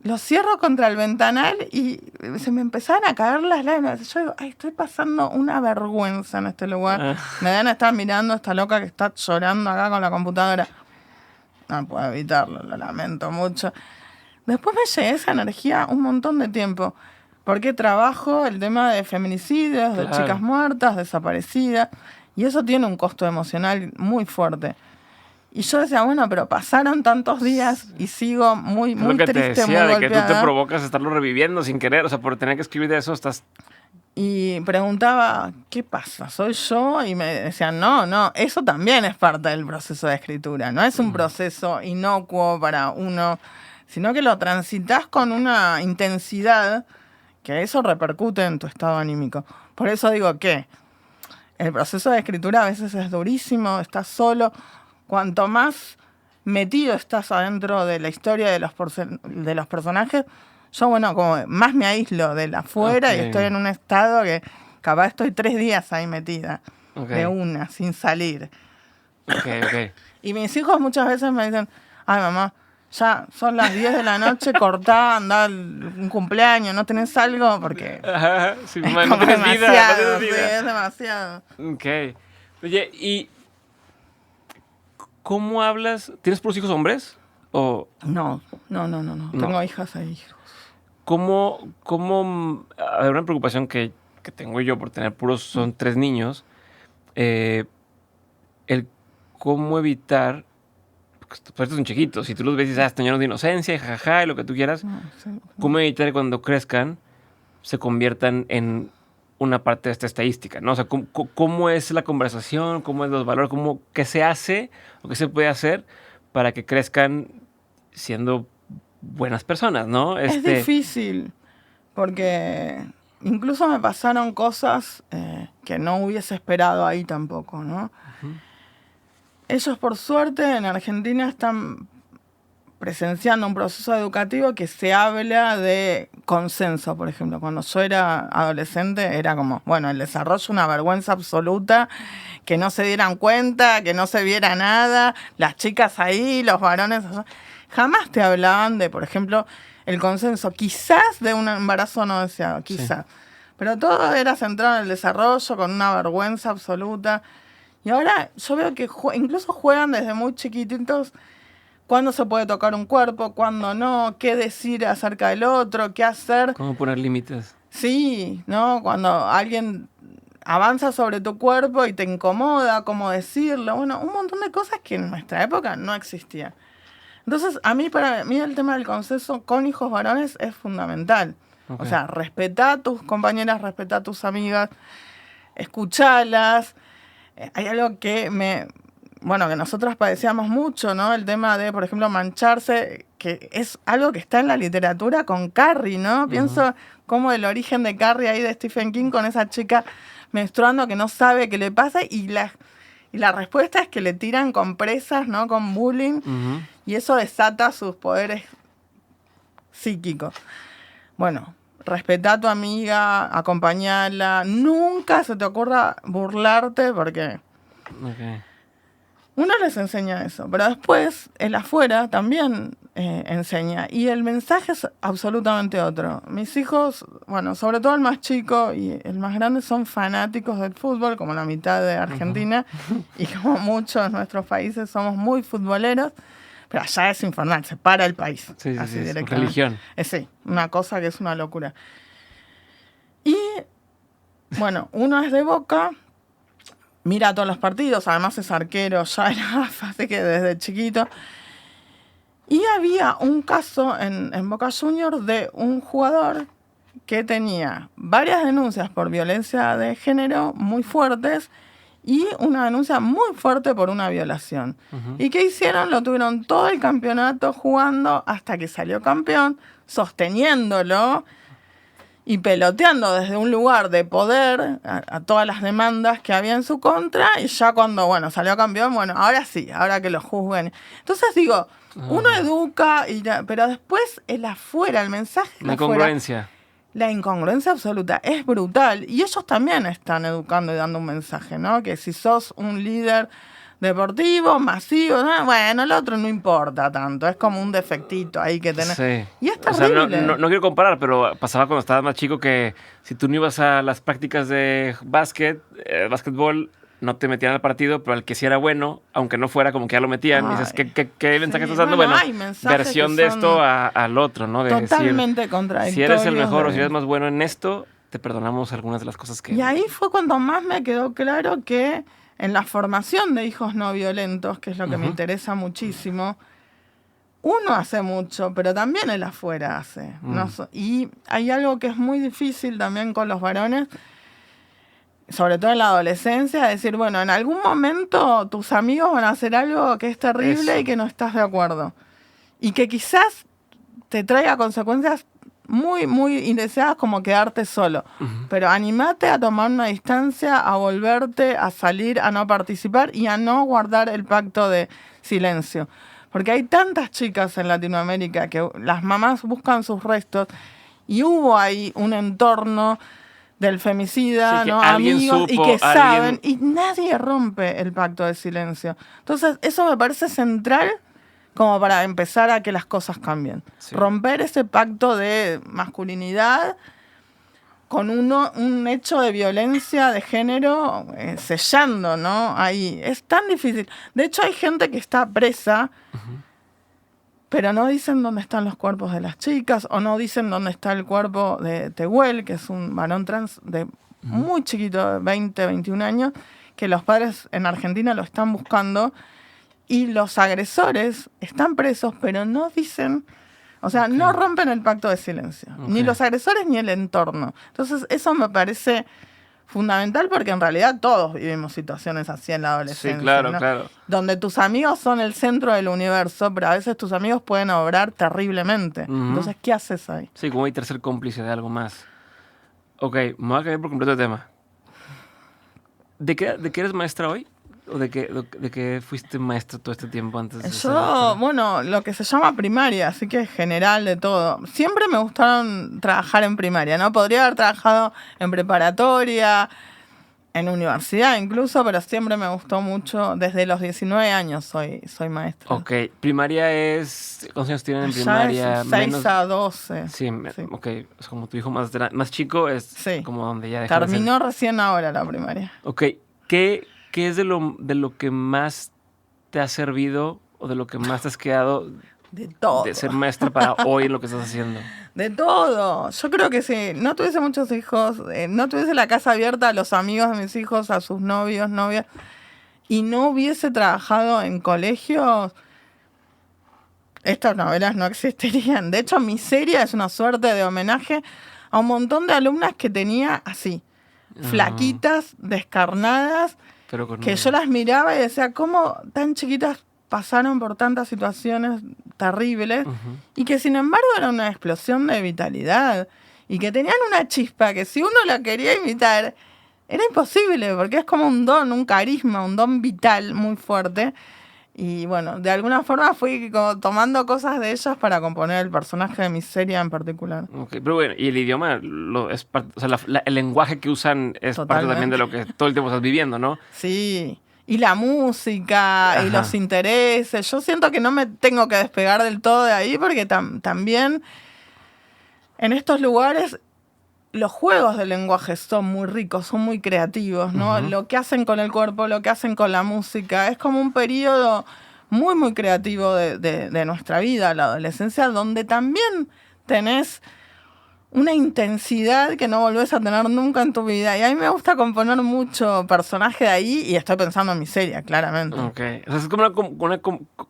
Lo cierro contra el ventanal y se me empezaron a caer las lágrimas. Yo digo, ay, estoy pasando una vergüenza en este lugar. Me van a estar mirando a esta loca que está llorando acá con la computadora. No puedo evitarlo, lo lamento mucho. Después me llegué esa energía un montón de tiempo, porque trabajo el tema de feminicidios, de chicas muertas, desaparecidas, y eso tiene un costo emocional muy fuerte. Y yo decía, bueno, pero pasaron tantos días y sigo muy triste, muy golpeada. Lo que te decía, de que tú te provocas estarlo reviviendo sin querer, o sea, por tener que escribir de eso estás... Y preguntaba, ¿qué pasa? ¿Soy yo? Y me decían, no, eso también es parte del proceso de escritura. No es un proceso inocuo para uno, sino que lo transitas con una intensidad que eso repercute en tu estado anímico. Por eso digo que el proceso de escritura a veces es durísimo, estás solo. Cuanto más metido estás adentro de la historia de los personajes, yo, bueno, como más me aíslo de la afuera y estoy en un estado que capaz estoy 3 días ahí metida. de una, sin salir. Ok. Y mis hijos muchas veces me dicen, ay mamá, ya son las 10 de la noche, cortá, andá un cumpleaños, ¿no tenés algo? Porque Ajá, sí, es no como tienes vida, no demasiado, tienes sí, vida. es demasiado. Ok. Oye, ¿y cómo hablas? ¿Tienes puros hijos hombres? ¿O No. no? Tengo hijas e hijos. A ver, una preocupación que tengo yo por tener puros, son 3 niños, el cómo evitar, porque estos son chiquitos, si tú los ves y dices, están llenos de inocencia, y jajaja, y lo que tú quieras, No, sí. cómo evitar que cuando crezcan se conviertan en una parte de esta estadística, ¿no? O sea, ¿cómo es la conversación? ¿Cómo es los valores? ¿Qué se hace o qué se puede hacer para que crezcan siendo buenas personas, ¿no? Es difícil, porque incluso me pasaron cosas que no hubiese esperado ahí tampoco, ¿no? Ellos, por suerte, en Argentina están presenciando un proceso educativo que se habla de consenso, por ejemplo. Cuando yo era adolescente era como, bueno, el desarrollo una vergüenza absoluta, que no se dieran cuenta, que no se viera nada, las chicas ahí, los varones allá. Jamás te hablaban de, por ejemplo, el consenso, quizás de un embarazo no deseado, quizás. Sí. Pero todo era centrado en el desarrollo, con una vergüenza absoluta. Y ahora yo veo que incluso juegan desde muy chiquititos cuándo se puede tocar un cuerpo, cuándo no, qué decir acerca del otro, qué hacer. ¿Cómo poner límites? Sí, ¿no? Cuando alguien avanza sobre tu cuerpo y te incomoda, cómo decirlo. Bueno, un montón de cosas que en nuestra época no existían. Entonces, para mí el tema del consenso con hijos varones es fundamental. Okay. O sea, respetá a tus compañeras, respetá a tus amigas, escuchalas. Hay algo que que nosotras padecíamos mucho, ¿no? El tema de, por ejemplo, mancharse, que es algo que está en la literatura con Carrie, ¿no? Pienso como el origen de Carrie ahí de Stephen King con esa chica menstruando que no sabe qué le pasa y la respuesta es que le tiran compresas, ¿no? Con bullying y eso desata sus poderes psíquicos. Bueno, respetá a tu amiga, acompañala, nunca se te ocurra burlarte porque... Okay. Uno les enseña eso, pero después el afuera también enseña. Y el mensaje es absolutamente otro. Mis hijos, bueno, sobre todo el más chico y el más grande, son fanáticos del fútbol, como la mitad de Argentina. Y como muchos de nuestros países somos muy futboleros. Pero allá es infernal, se para el país. Sí, así es religión. Sí, una cosa que es una locura. Y, bueno, uno es de Boca... Mira todos los partidos, además es arquero, ya era así que desde chiquito. Y había un caso en Boca Juniors de un jugador que tenía varias denuncias por violencia de género muy fuertes y una denuncia muy fuerte por una violación. ¿Y qué hicieron? Lo tuvieron todo el campeonato jugando hasta que salió campeón, sosteniéndolo y peloteando desde un lugar de poder a todas las demandas que había en su contra, y ya cuando, salió campeón, ahora sí, ahora que lo juzguen. Entonces digo, uno educa, pero después el afuera, el mensaje la incongruencia. La incongruencia absoluta es brutal, y ellos también están educando y dando un mensaje, ¿no? Que si sos un líder deportivo, masivo, el otro no importa tanto, es como un defectito ahí que tenés. Sí. Y es terrible. O sea, no quiero comparar, pero pasaba cuando estabas más chico que si tú no ibas a las prácticas de básquetbol, no te metían al partido, pero al que sí era bueno, aunque no fuera, como que ya lo metían. Y dices, ¿qué mensaje estás dando? Hay versión de esto al otro, ¿no? De totalmente decir, contradictorios. Si eres el mejor o si eres más bueno en esto, te perdonamos algunas de las cosas que... Y ahí fue cuando más me quedó claro que en la formación de hijos no violentos, que es lo que me interesa muchísimo, uno hace mucho, pero también el afuera hace. ¿No? Y hay algo que es muy difícil también con los varones, sobre todo en la adolescencia, decir, en algún momento tus amigos van a hacer algo que es terrible y que no estás de acuerdo. Y que quizás te traiga consecuencias muy, muy indeseadas como quedarte solo. Pero animate a tomar una distancia, a volverte, a salir, a no participar y a no guardar el pacto de silencio. Porque hay tantas chicas en Latinoamérica que las mamás buscan sus restos y hubo ahí un entorno del femicida, Sí, que ¿no? alguien Amigos, y supo, que alguien- saben, y nadie rompe el pacto de silencio. Entonces, eso me parece central como para empezar a que las cosas cambien. Sí. Romper ese pacto de masculinidad con un hecho de violencia de género sellando, ¿no? Ahí. Es tan difícil. De hecho, hay gente que está presa, pero no dicen dónde están los cuerpos de las chicas, o no dicen dónde está el cuerpo de Tehuel, que es un varón trans de muy chiquito, de 20, 21 años, que los padres en Argentina lo están buscando, y los agresores están presos, pero no dicen, o sea, no rompen el pacto de silencio, ni los agresores ni el entorno. Entonces, eso me parece fundamental, porque en realidad todos vivimos situaciones así en la adolescencia. Sí, claro, ¿no? claro. Donde tus amigos son el centro del universo, pero a veces tus amigos pueden obrar terriblemente. Entonces, ¿qué haces ahí? Sí, como hay tercer cómplice de algo más. Ok, me voy a cambiar por completo de tema. ¿De qué eres maestra hoy? ¿O de qué fuiste maestra todo este tiempo antes de ser Yo, actora? bueno, lo que se llama primaria, así que es general de todo. Siempre me gustaron trabajar en primaria, ¿no? Podría haber trabajado en preparatoria, en universidad incluso, pero siempre me gustó mucho. Desde los 19 años soy maestra. Ok, primaria es... ¿Cuántos años tienen en Ya primaria? es 6 a 12. Sí, Sí. ok. Es como tu hijo más chico, es Sí. como donde ya deja de ser. Terminó recién ahora la primaria. Ok, ¿qué es de lo que más te ha servido o de lo que más te has quedado De todo. de ser maestra para hoy en lo que estás haciendo? De todo. Yo creo que si no tuviese muchos hijos, no tuviese la casa abierta a los amigos de mis hijos, a sus novios, novias, y no hubiese trabajado en colegios, estas novelas no existirían. De hecho, mi serie es una suerte de homenaje a un montón de alumnas que tenía así, flaquitas, descarnadas, Pero con que yo las miraba y decía, ¿cómo tan chiquitas pasaron por tantas situaciones terribles? Y que sin embargo era una explosión de vitalidad y que tenían una chispa que si uno la quería imitar era imposible, porque es como un don, un carisma, un don vital muy fuerte. Y bueno, de alguna forma fui como tomando cosas de ellas para componer el personaje de mi serie en particular. Ok, pero bueno, y el idioma es parte, o sea, el lenguaje que usan es parte también de lo que todo el tiempo estás viviendo, ¿no? Sí, y la música, y los intereses. Yo siento que no me tengo que despegar del todo de ahí, porque también en estos lugares los juegos de lenguaje son muy ricos, son muy creativos, ¿no? Lo que hacen con el cuerpo, lo que hacen con la música, es como un periodo muy, muy creativo de nuestra vida, la adolescencia, donde también tenés una intensidad que no volvés a tener nunca en tu vida. Y a mí me gusta componer mucho personaje de ahí, y estoy pensando en mi serie, claramente. Ok, o sea, es como una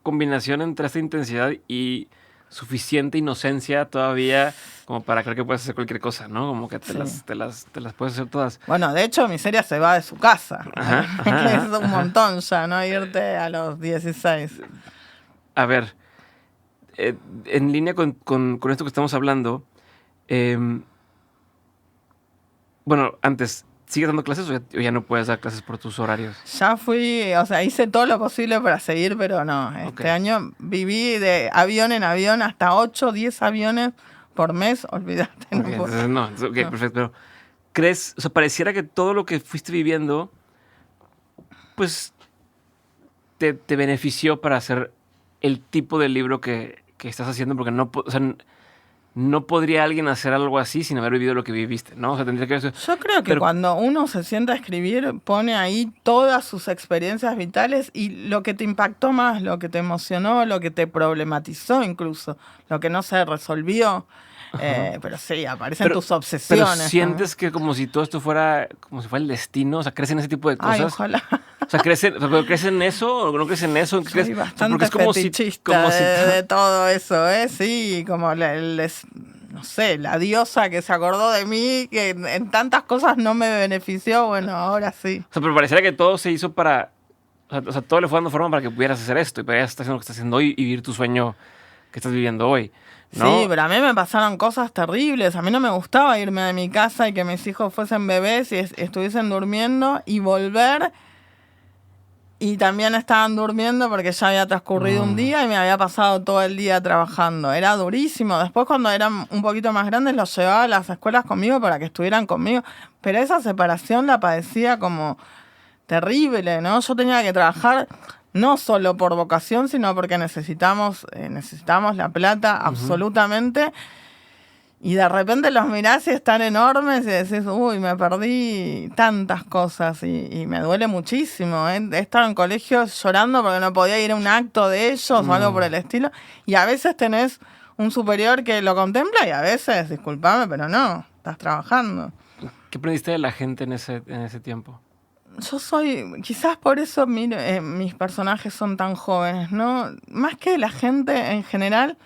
combinación entre esta intensidad y suficiente inocencia todavía como para creer que puedes hacer cualquier cosa, ¿no? Como que te las puedes hacer todas. Bueno, de hecho, mi serie se va de su casa. Ajá. Es un montón ya, ¿no? Irte a los 16. A ver, en línea con esto que estamos hablando, bueno, antes, ¿sigues dando clases o ya no puedes dar clases por tus horarios? Ya fui, o sea, hice todo lo posible para seguir, pero no. Este año viví de avión en avión, hasta 8, 10 aviones por mes, olvídate. Okay, entonces, no, perfecto. Pero, ¿crees, o sea, pareciera que todo lo que fuiste viviendo, pues, te benefició para hacer el tipo de libro que estás haciendo? Porque no, o sea, no podría alguien hacer algo así sin haber vivido lo que viviste, ¿no? O sea, tendría que... Yo creo que cuando uno se sienta a escribir, pone ahí todas sus experiencias vitales y lo que te impactó más, lo que te emocionó, lo que te problematizó incluso, lo que no se resolvió. Pero sí, aparecen tus obsesiones. Pero sientes que como si todo esto fuera, como si fuera el destino, o sea, crecen ese tipo de cosas. Ay, ojalá. O sea, ¿crecen eso o no crecen eso? Soy bastante porque es como fetichista de todo eso, ¿eh? Sí, como no sé, la diosa que se acordó de mí, que en tantas cosas no me benefició, bueno, ahora sí. O sea, pero pareciera que todo se hizo para... O sea, todo le fue dando forma para que pudieras hacer esto y para estar haciendo lo que estás haciendo hoy y vivir tu sueño que estás viviendo hoy, ¿no? Sí, pero a mí me pasaron cosas terribles. A mí no me gustaba irme de mi casa y que mis hijos fuesen bebés y estuviesen durmiendo y volver Y también estaban durmiendo porque ya había transcurrido un día y me había pasado todo el día trabajando. Era durísimo. Después, cuando eran un poquito más grandes, los llevaba a las escuelas conmigo para que estuvieran conmigo. Pero esa separación la padecía como terrible, ¿no? Yo tenía que trabajar no solo por vocación, sino porque necesitamos la plata absolutamente. Y de repente los mirás y están enormes y decís, uy, me perdí tantas cosas y me duele muchísimo. He estado en colegios llorando porque no podía ir a un acto de ellos o algo por el estilo. Y a veces tenés un superior que lo contempla y a veces, disculpame, pero no, estás trabajando. ¿Qué aprendiste de la gente en ese tiempo? Yo quizás por eso mis personajes son tan jóvenes, ¿no? Más que la gente en general,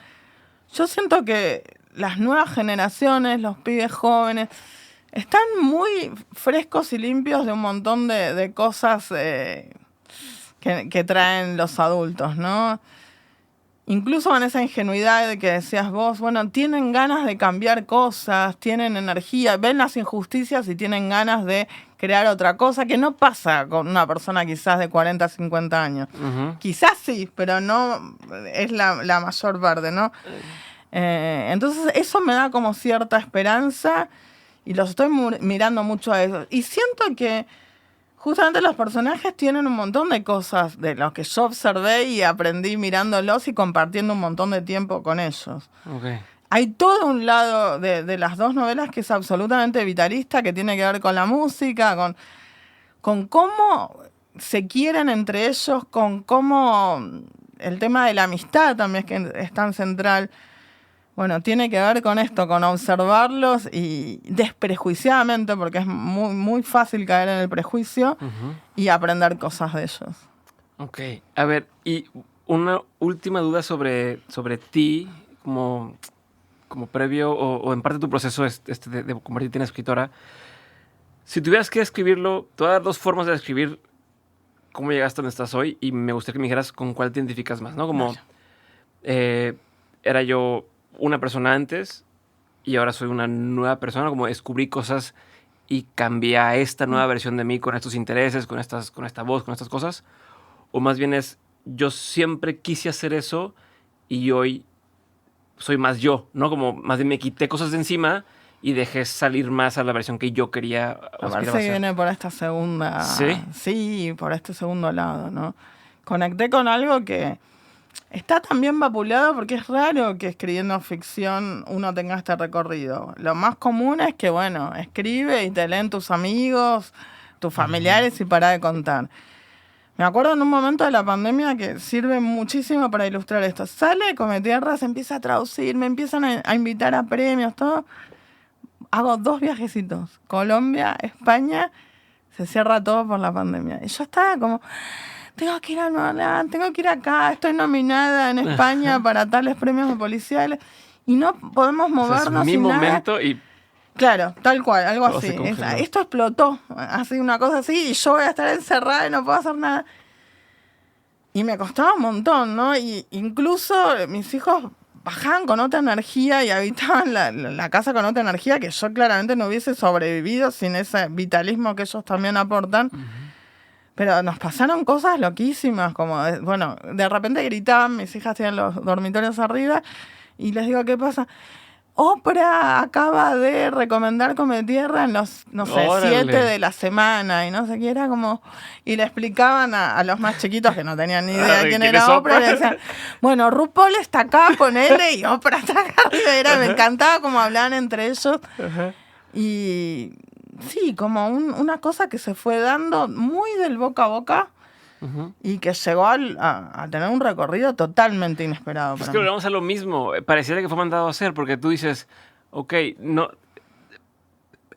yo siento que las nuevas generaciones, los pibes jóvenes, están muy frescos y limpios de un montón de cosas que traen los adultos, ¿no? Incluso con esa ingenuidad de que decías vos, bueno, tienen ganas de cambiar cosas, tienen energía, ven las injusticias y tienen ganas de crear otra cosa, que no pasa con una persona quizás de 40, 50 años. Uh-huh. Quizás sí, pero no es la mayor parte, ¿no? Entonces eso me da como cierta esperanza y los estoy mirando mucho a eso. Y siento que justamente los personajes tienen un montón de cosas de los que yo observé y aprendí mirándolos y compartiendo un montón de tiempo con ellos. Okay. Hay todo un lado de las dos novelas que es absolutamente vitalista, que tiene que ver con la música, con cómo se quieren entre ellos, con cómo el tema de la amistad también es tan central. Bueno, tiene que ver con esto, con observarlos y desprejuiciadamente, porque es muy, muy fácil caer en el prejuicio y aprender cosas de ellos. Ok. A ver, y una última duda sobre ti, como previo o en parte de tu proceso de convertirte en escritora. Si tuvieras que escribirlo, te voy a dar dos formas de describir cómo llegaste a donde estás hoy y me gustaría que me dijeras con cuál te identificas más, ¿no? Como era yo una persona antes y ahora soy una nueva persona, como descubrí cosas y cambié a esta nueva versión de mí con estos intereses, con esta voz, con estas cosas. O más bien yo siempre quise hacer eso y hoy soy más yo, ¿no? Como más bien me quité cosas de encima y dejé salir más a la versión que yo quería. Me parece que viene por esta segunda... ¿Sí? Sí, por este segundo lado, ¿no? Conecté con algo que está también vapuleado porque es raro que escribiendo ficción uno tenga este recorrido. Lo más común es que, bueno, escribe y te leen tus amigos, tus familiares y para de contar. Me acuerdo en un momento de la pandemia que sirve muchísimo para ilustrar esto. Sale Cometierra, se empieza a traducir, me empiezan a invitar a premios, todo. Hago 2 viajecitos. Colombia, España, se cierra todo por la pandemia. Y yo estaba como, tengo que ir a Nueva Orleans, tengo que ir acá, estoy nominada en España para tales premios policiales y no podemos movernos. O sea, es mi momento nada. Y... Claro, tal cual, algo así. Esto explotó, así una cosa así, y yo voy a estar encerrada y no puedo hacer nada. Y me costaba un montón, ¿no? Y incluso mis hijos bajaban con otra energía y habitaban la casa con otra energía que yo claramente no hubiese sobrevivido sin ese vitalismo que ellos también aportan. Uh-huh. Pero nos pasaron cosas loquísimas, como, bueno, de repente gritaban, mis hijas tienen los dormitorios arriba, y les digo, ¿qué pasa? Oprah acaba de recomendar Cometierra en los, 7 de la semana, y no sé qué, era como... Y le explicaban a los más chiquitos que no tenían ni idea de quién era Oprah, y le decían, bueno, RuPaul está acá, ponele, y Oprah está acá arriba. Me encantaba como hablaban entre ellos. Uh-huh. Y sí, como una cosa que se fue dando muy del boca a boca. Uh-huh. Y que llegó a tener un recorrido totalmente inesperado. Es que volvemos a lo mismo. Pareciera que fue mandado a hacer, porque tú dices, ok, no,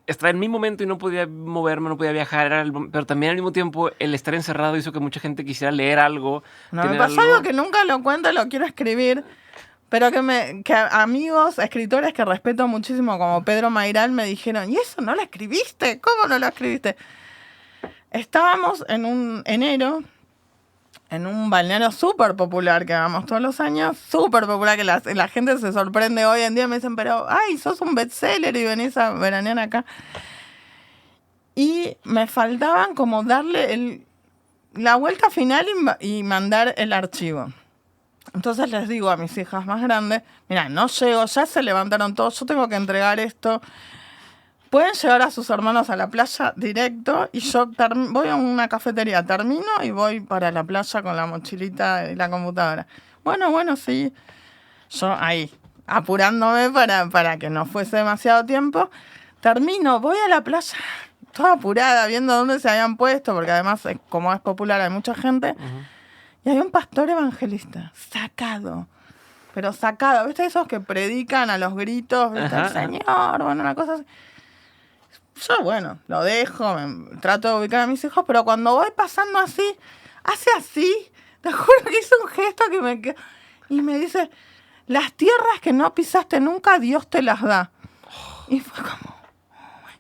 estaba en mi momento y no podía moverme, no podía viajar, pero también al mismo tiempo el estar encerrado hizo que mucha gente quisiera leer algo. No, me pasó algo que nunca lo cuento, lo quiero escribir, pero que amigos, escritores que respeto muchísimo, como Pedro Mairal, me dijeron, ¿y eso no lo escribiste? ¿Cómo no lo escribiste? Estábamos en un enero en un balneario súper popular que vamos todos los años, súper popular, que la gente se sorprende hoy en día, me dicen, pero, ay, sos un bestseller y venís a veranear acá. Y me faltaban como darle la vuelta final y mandar el archivo. Entonces les digo a mis hijas más grandes, mira, no llego, ya se levantaron todos, yo tengo que entregar esto. Pueden llevar a sus hermanos a la playa directo y yo voy a una cafetería, termino y voy para la playa con la mochilita y la computadora. Bueno, sí. Yo ahí, apurándome para que no fuese demasiado tiempo. Termino, voy a la playa, toda apurada, viendo dónde se habían puesto, porque además, como es popular, hay mucha gente. Uh-huh. Y hay un pastor evangelista, sacado. Pero sacado, ¿viste? Esos que predican a los gritos, ¿viste? El Señor, bueno, una cosa así. Yo, bueno, lo dejo, trato de ubicar a mis hijos, pero cuando voy pasando así, hace así, te juro que hizo un gesto y me dice, las tierras que no pisaste nunca, Dios te las da. Y fue como...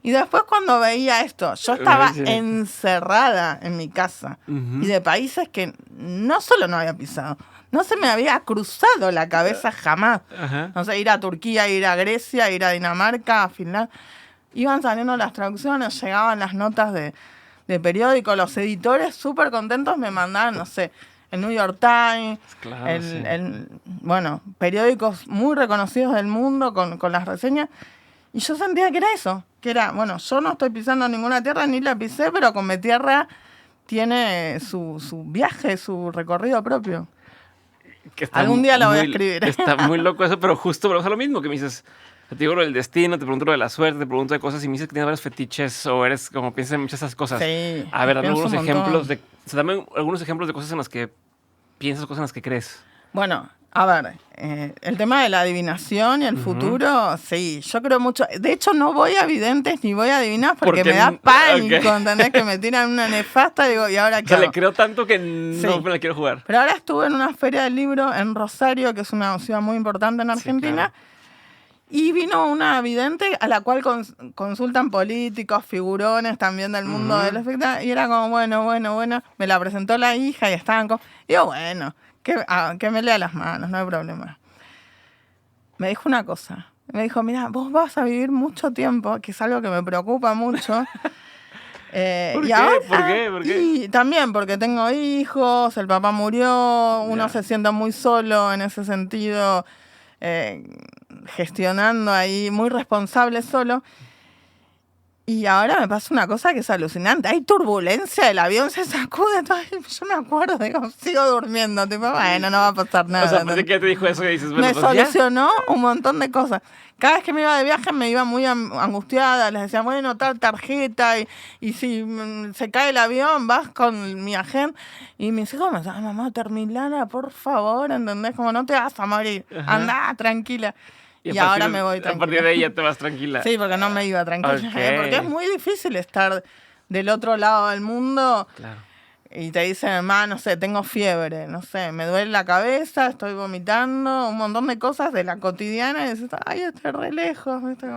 Y después cuando veía esto, yo estaba encerrada en mi casa, uh-huh, y de países que no solo no había pisado, no se me había cruzado la cabeza jamás. Uh-huh. No sé, ir a Turquía, ir a Grecia, ir a Dinamarca, a Finlandia. Iban saliendo las traducciones, llegaban las notas de periódico, los editores súper contentos me mandaban, no sé, el New York Times, claro, bueno, periódicos muy reconocidos del mundo con las reseñas, y yo sentía que era eso, que era, bueno, yo no estoy pisando ninguna tierra, ni la pisé, pero con mi tierra tiene su viaje, su recorrido propio. Algún día lo voy a escribir. Está muy loco eso, pero justo pero es lo mismo que me dices. Te digo lo del destino, te pregunto lo de la suerte, te pregunto de cosas y me dices que tienes varios fetiches o eres como piensas en muchas de esas cosas. Sí. A ver, dame algunos ejemplos dame algunos ejemplos de cosas en las que piensas, cosas en las que crees. Bueno, a ver, el tema de la adivinación y el, uh-huh, futuro, sí, yo creo mucho. De hecho, no voy a videntes ni voy a adivinar porque me da pánico, okay, ¿entendés? Que me tiran una nefasta y digo, ¿y ahora qué? O sea, le creo tanto que no me la quiero jugar. Pero ahora estuve en una feria del libro en Rosario, que es una ciudad muy importante en Argentina. Sí, claro. Y vino una vidente a la cual consultan políticos, figurones también del mundo, uh-huh, del espectáculo. Y era como, bueno. Me la presentó la hija y estaban como... Digo, bueno, que me lea las manos, no hay problema. Me dijo una cosa. Me dijo, mira, vos vas a vivir mucho tiempo, que es algo que me preocupa mucho. ¿Por qué? Ahora, ¿Por qué? Y también porque tengo hijos, el papá murió, uno se siente muy solo en ese sentido... gestionando ahí, muy responsable solo. Y ahora me pasa una cosa que es alucinante. Hay turbulencia, el avión se sacude. Yo me acuerdo, digo, sigo durmiendo. Tipo, bueno, no va a pasar nada. O sea, ¿por qué te dijo eso? Y dices, bueno, me pues solucionó un montón de cosas. Cada vez que me iba de viaje me iba muy angustiada. Les decía, bueno, tal tarjeta. Y si se cae el avión, vas con mi agente. Y mis hijos me decían, mamá, terminala, por favor. ¿Entendés? Como no te vas a morir. Ajá. Andá, tranquila. Y ahora me voy tranquila. A partir de ahí ya te vas tranquila. Sí, porque no me iba tranquila. Okay. Porque es muy difícil estar del otro lado del mundo. Claro. Y te dicen, no sé, tengo fiebre, no sé, me duele la cabeza, estoy vomitando, un montón de cosas de la cotidiana. Y dices, ay, estoy re lejos. ¿Viste?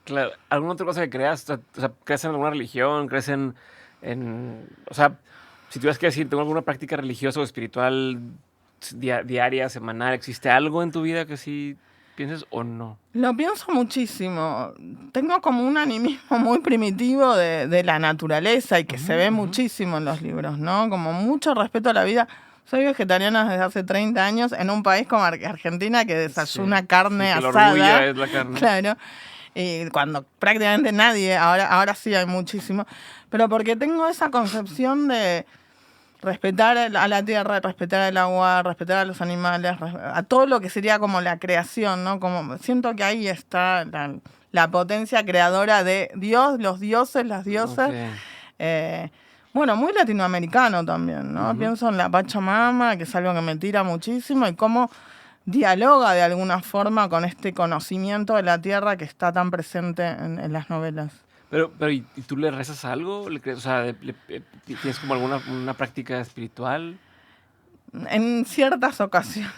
Claro. ¿Alguna otra cosa que creas? O sea, ¿crees en alguna religión? ¿Crees en o sea, si tuvieras que decir, ¿tengo alguna práctica religiosa o espiritual diaria, semanal? ¿Existe algo en tu vida que sí pienses o no? Lo pienso muchísimo. Tengo como un animismo muy primitivo de la naturaleza y que se ve muchísimo en los libros, ¿no? Como mucho respeto a la vida. Soy vegetariana desde hace 30 años en un país como Argentina que desayuna carne asada. El orgullo es la carne. Claro. Y cuando prácticamente nadie, ahora sí hay muchísimo. Pero porque tengo esa concepción de respetar a la tierra, respetar el agua, respetar a los animales, a todo lo que sería como la creación, ¿no? Como siento que ahí está la potencia creadora de Dios, los dioses, las diosas. Okay. Bueno, muy latinoamericano también, ¿no? Uh-huh. Pienso en la Pachamama, que es algo que me tira muchísimo, y cómo dialoga de alguna forma con este conocimiento de la tierra que está tan presente en las novelas. Pero ¿y tú le rezas algo? ¿Le crees? O sea, ¿tienes como una práctica espiritual? En ciertas ocasiones.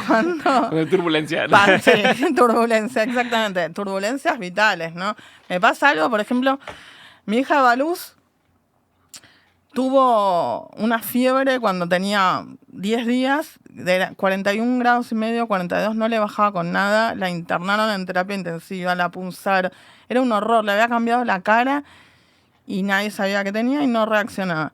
Cuando con turbulencia, ¿no? Sí, turbulencia, exactamente. Turbulencias vitales, ¿no? Me pasa algo, por ejemplo, mi hija Baluz tuvo una fiebre cuando tenía 10 días, de 41 grados y medio, 42, no le bajaba con nada, la internaron en terapia intensiva, la punzaron, era un horror, le había cambiado la cara y nadie sabía qué tenía y no reaccionaba.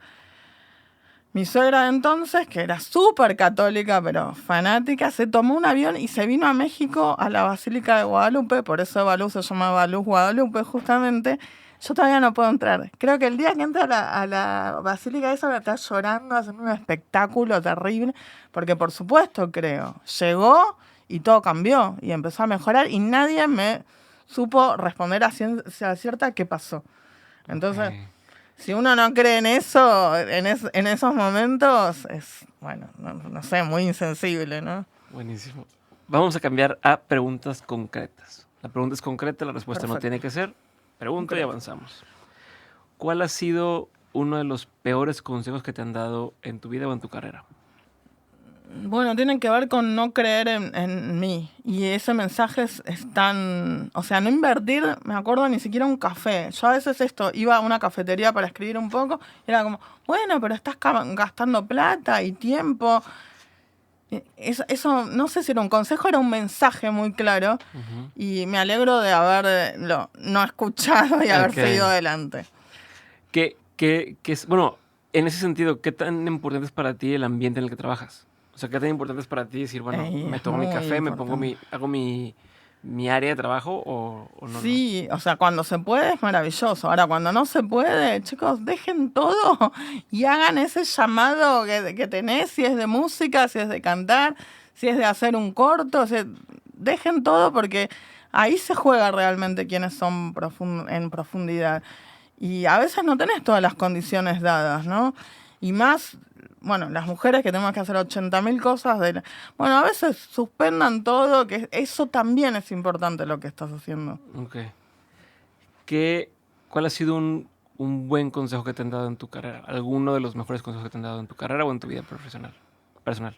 Mi suegra de entonces, que era súper católica, pero fanática, se tomó un avión y se vino a México, a la Basílica de Guadalupe, por eso Baluz se llama Baluz Guadalupe, justamente. Yo todavía no puedo entrar. Creo que el día que entra a la Basílica esa me está llorando, haciendo un espectáculo terrible, porque por supuesto, creo, llegó y todo cambió y empezó a mejorar y nadie me supo responder a ciencia cierta qué pasó. Entonces... Ok. Si uno no cree en eso, en esos momentos, es, bueno, no sé, muy insensible, ¿no? Buenísimo. Vamos a cambiar a preguntas concretas. La pregunta es concreta, la respuesta no Perfecto. tiene que ser. Pregunta y Concreto. avanzamos. ¿Cuál ha sido uno de los peores consejos que te han dado en tu vida o en tu carrera? Bueno, tiene que ver con no creer en mí. Y ese mensaje es tan... O sea, no invertir, me acuerdo, ni siquiera un café. Yo a veces iba a una cafetería para escribir un poco, y era como, bueno, pero estás gastando plata y tiempo. Eso, no sé si era un consejo, era un mensaje muy claro. Ujú. Y me alegro de haberlo no escuchado y haber Ok. seguido adelante. Bueno, en ese sentido, ¿qué tan importante es para ti el ambiente en el que trabajas? O sea, ¿qué tan importante es para ti decir, bueno, me Es tomo mi muy café, me pongo importante. hago mi área de trabajo o no? Sí, o sea, cuando se puede es maravilloso. Ahora, cuando no se puede, chicos, dejen todo y hagan ese llamado que tenés, si es de música, si es de cantar, si es de hacer un corto, o sea, dejen todo porque ahí se juega realmente quiénes son en profundidad. Y a veces no tenés todas las condiciones dadas, ¿no? Y más, bueno, las mujeres que tenemos que hacer 80.000 cosas. Bueno, a veces suspendan todo, que eso también es importante lo que estás haciendo. Ok. ¿Cuál ha sido un buen consejo que te han dado en tu carrera? ¿Alguno de los mejores consejos que te han dado en tu carrera o en tu vida personal?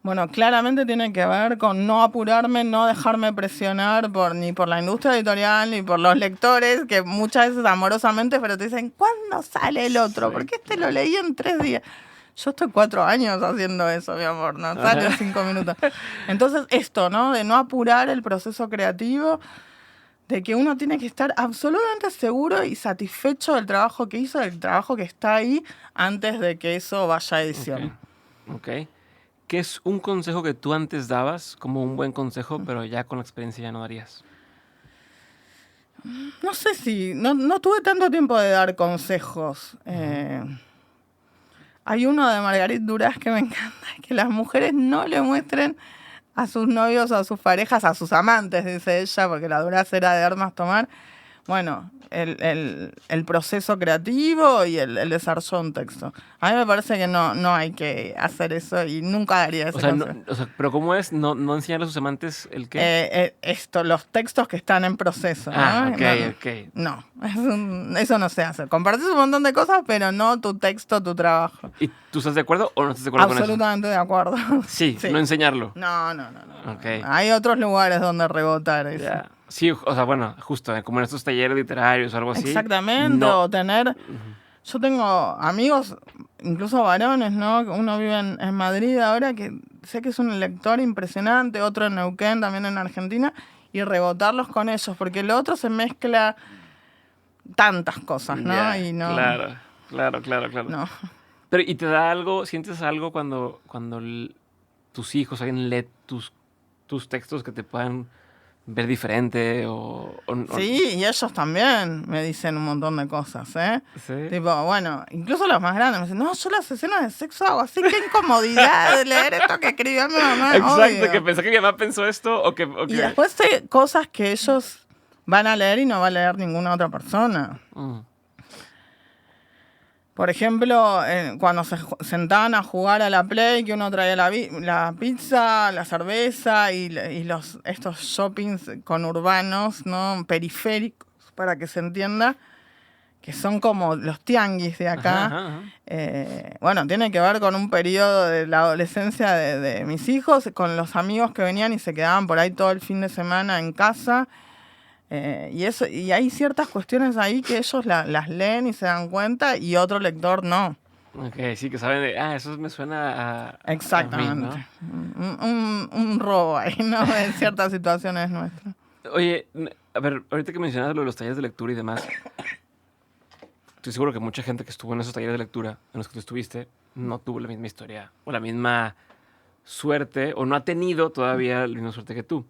Bueno, claramente tiene que ver con no apurarme, no dejarme presionar ni por la industria editorial, ni por los lectores, que muchas veces amorosamente, pero te dicen, ¿cuándo sale el otro? Sí, Porque este lo leí en 3 días. Yo estoy 4 años haciendo eso, mi amor, no sale en 5 minutos. Entonces, esto, ¿no? De no apurar el proceso creativo, de que uno tiene que estar absolutamente seguro y satisfecho del trabajo que hizo, del trabajo que está ahí, antes de que eso vaya a edición. Ok. ¿Qué es un consejo que tú antes dabas como un buen consejo, pero ya con la experiencia ya no darías? No sé si, no tuve tanto tiempo de dar consejos. Hay uno de Margarit Duras que me encanta, que las mujeres no le muestren a sus novios o a sus parejas, a sus amantes, dice ella, porque la Duras era de armas tomar. Bueno, el proceso creativo y el desarrollo de un texto. A mí me parece que no hay que hacer eso y nunca daría ese consejo. Pero ¿cómo es? ¿No enseñarle a sus amantes el qué? Los textos que están en proceso, ¿no? Ok. No, eso no se hace. Compartís un montón de cosas, pero no tu texto, tu trabajo. ¿Y tú estás de acuerdo o no estás de acuerdo con eso? Absolutamente de acuerdo. Sí, no enseñarlo. No. Ok. Hay otros lugares donde rebotar eso. Ya. Sí, o sea, bueno, justo, como en estos talleres literarios o algo así. Exactamente, No. o tener... Yo tengo amigos, incluso varones, ¿no? Uno vive en Madrid ahora, que sé que es un lector impresionante, otro en Neuquén, también en Argentina, y rebotarlos con ellos, porque lo otro se mezcla tantas cosas, ¿no? Ya, Y no... Claro. No. Pero, ¿y te da algo, sientes algo cuando tus hijos, alguien lee tus textos que te puedan ver diferente Sí, y ellos también me dicen un montón de cosas, ¿eh? ¿Sí? Tipo, bueno, incluso los más grandes me dicen, no, yo las escenas de sexo hago así, qué incomodidad de leer esto que escribió mi mamá. Exacto, obvio. que pensé que mi mamá pensó esto o que... Y después hay cosas que ellos van a leer y no va a leer ninguna otra persona. Por ejemplo, cuando se sentaban a jugar a la Play, que uno traía la pizza, la cerveza y estos shoppings conurbanos, ¿no? Periféricos, para que se entienda, que son como los tianguis de acá. Ajá. Bueno, tiene que ver con un periodo de la adolescencia de mis hijos, con los amigos que venían y se quedaban por ahí todo el fin de semana en casa. Y hay ciertas cuestiones ahí que ellos las leen y se dan cuenta y otro lector no. Ok, sí, que saben de, eso me suena a Exactamente. mí, ¿no? Un robo ahí, ¿no? En ciertas situaciones nuestras. Oye, a ver, ahorita que mencionas lo de los talleres de lectura y demás, estoy seguro que mucha gente que estuvo en esos talleres de lectura en los que tú estuviste no tuvo la misma historia o la misma suerte o no ha tenido todavía la misma suerte que tú.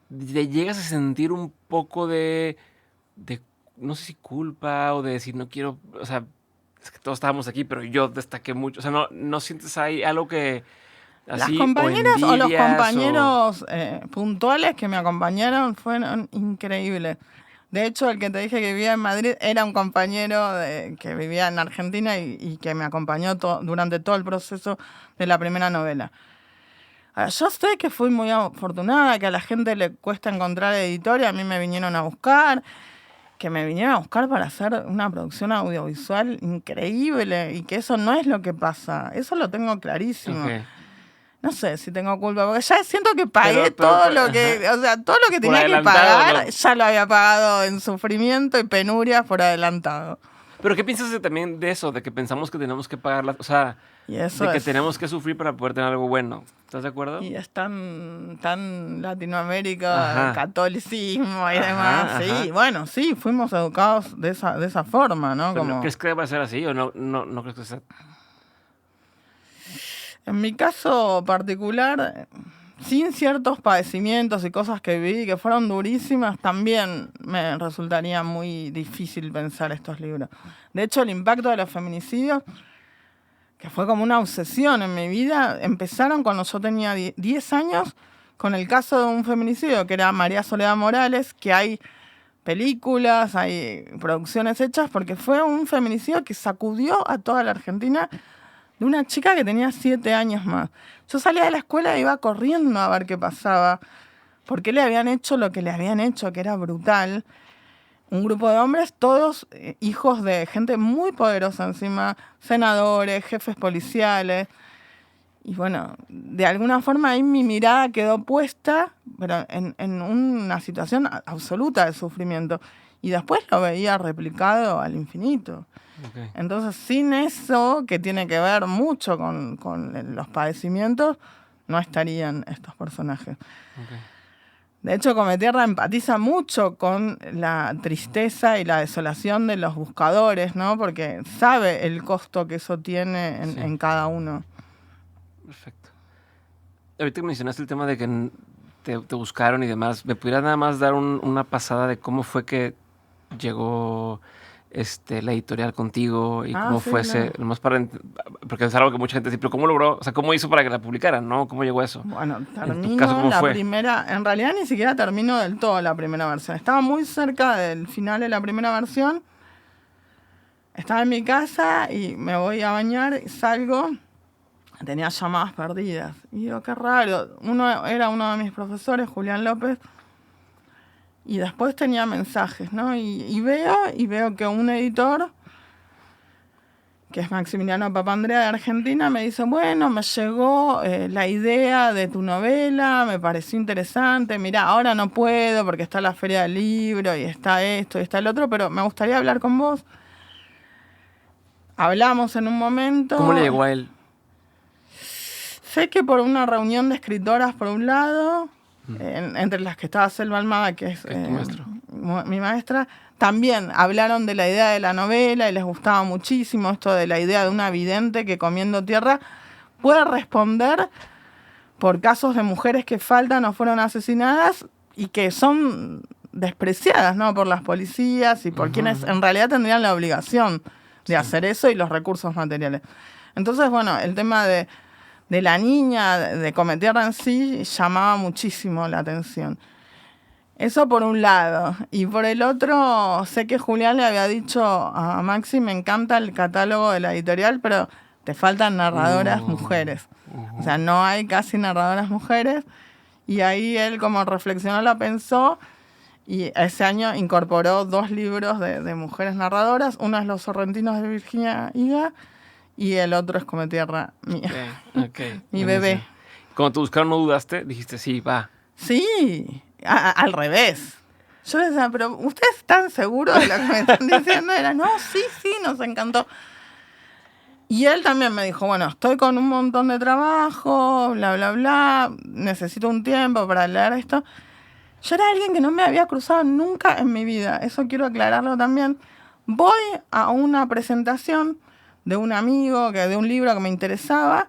¿Te llegas a sentir un poco de no sé si culpa o de decir no quiero, o sea, es que todos estábamos aquí, pero yo destaqué mucho, o sea, no sientes ahí algo que Las así compañeras o los envidias compañeros puntuales que me acompañaron fueron increíbles. De hecho, el que te dije que vivía en Madrid era un compañero que vivía en Argentina y que me acompañó durante todo el proceso de la primera novela. Ahora, yo sé que fui muy afortunada, que a la gente le cuesta encontrar editorial, a mí me vinieron a buscar, para hacer una producción audiovisual increíble y que eso no es lo que pasa. Eso lo tengo clarísimo. Okay. No sé si tengo culpa, porque ya siento que pagué todo lo que, o sea, todo lo que tenía que pagar, ¿no? Ya lo había pagado en sufrimiento y penuria por adelantado. Pero ¿qué piensas también de eso? De que pensamos que tenemos que pagar, o sea, de que tenemos que sufrir para poder tener algo bueno. ¿Estás de acuerdo? Y es tan Latinoamérica, catolicismo y demás. Sí, bueno, sí, fuimos educados de esa forma, ¿no? Como... ¿Crees que va a ser así o no crees que sea? En mi caso particular, sin ciertos padecimientos y cosas que viví que fueron durísimas, también me resultaría muy difícil pensar estos libros. De hecho, el impacto de los feminicidios, que fue como una obsesión en mi vida, empezaron cuando yo tenía 10 años con el caso de un feminicidio que era María Soledad Morales, que hay películas, hay producciones hechas, porque fue un feminicidio que sacudió a toda la Argentina, de una chica que tenía 7 años más. Yo salía de la escuela e iba corriendo a ver qué pasaba, porque le habían hecho lo que le habían hecho, que era brutal. Un grupo de hombres, todos hijos de gente muy poderosa encima, senadores, jefes policiales. Y bueno, de alguna forma ahí mi mirada quedó puesta, pero en una situación absoluta de sufrimiento. Y después lo veía replicado al infinito. Okay. Entonces, sin eso, que tiene que ver mucho con los padecimientos, no estarían estos personajes. Okay. De hecho, Cometierra empatiza mucho con la tristeza y la desolación de los buscadores, ¿no? Porque sabe el costo que eso tiene en cada uno. Perfecto. Ahorita mencionaste el tema de que te buscaron y demás. ¿Me pudieras nada más dar una pasada de cómo fue que llegó la editorial contigo y cómo fue ese, nomás porque es algo que mucha gente dice, pero ¿cómo logró? O sea, ¿cómo hizo para que la publicaran, no? ¿Cómo llegó a eso? Bueno, terminó la primera, en realidad ni siquiera terminó del todo la primera versión. Estaba muy cerca del final de la primera versión. Estaba en mi casa y me voy a bañar y salgo. Tenía llamadas perdidas. Y digo, qué raro. Era uno de mis profesores, Julián López. Y después tenía mensajes, ¿no? Y veo que un editor, que es Maximiliano Papandrea de Argentina, me dice, bueno, me llegó la idea de tu novela, me pareció interesante, mirá, ahora no puedo porque está la Feria del Libro y está esto y está el otro, pero me gustaría hablar con vos. Hablamos en un momento. ¿Cómo le llegó a él? Sé que por una reunión de escritoras, por un lado, entre las que estaba Selva Almada, que es mi maestra, también hablaron de la idea de la novela y les gustaba muchísimo esto de la idea de una vidente que comiendo tierra puede responder por casos de mujeres que faltan o fueron asesinadas y que son despreciadas, ¿no? Por las policías y por quienes en realidad tendrían la obligación de hacer eso y los recursos materiales. Entonces, bueno, el tema de la niña, de Cometierra en sí, llamaba muchísimo la atención. Eso por un lado. Y por el otro, sé que Julián le había dicho a Maxi, me encanta el catálogo de la editorial, pero te faltan narradoras mujeres. O sea, no hay casi narradoras mujeres. Y ahí él, como reflexionó, la pensó. Y ese año incorporó 2 libros de mujeres narradoras. Uno es Los Sorrentinos de Virginia Higa. Y el otro es Cometierra, mi bebé. Cuando te buscaron, ¿no dudaste? Dijiste, sí, va. Sí, al revés. Yo decía, pero ¿ustedes están seguros de lo que me están diciendo? Era, no, sí, nos encantó. Y él también me dijo, bueno, estoy con un montón de trabajo, bla, bla, bla, necesito un tiempo para leer esto. Yo era alguien que no me había cruzado nunca en mi vida, eso quiero aclararlo también. Voy a una presentación de un amigo, de un libro que me interesaba,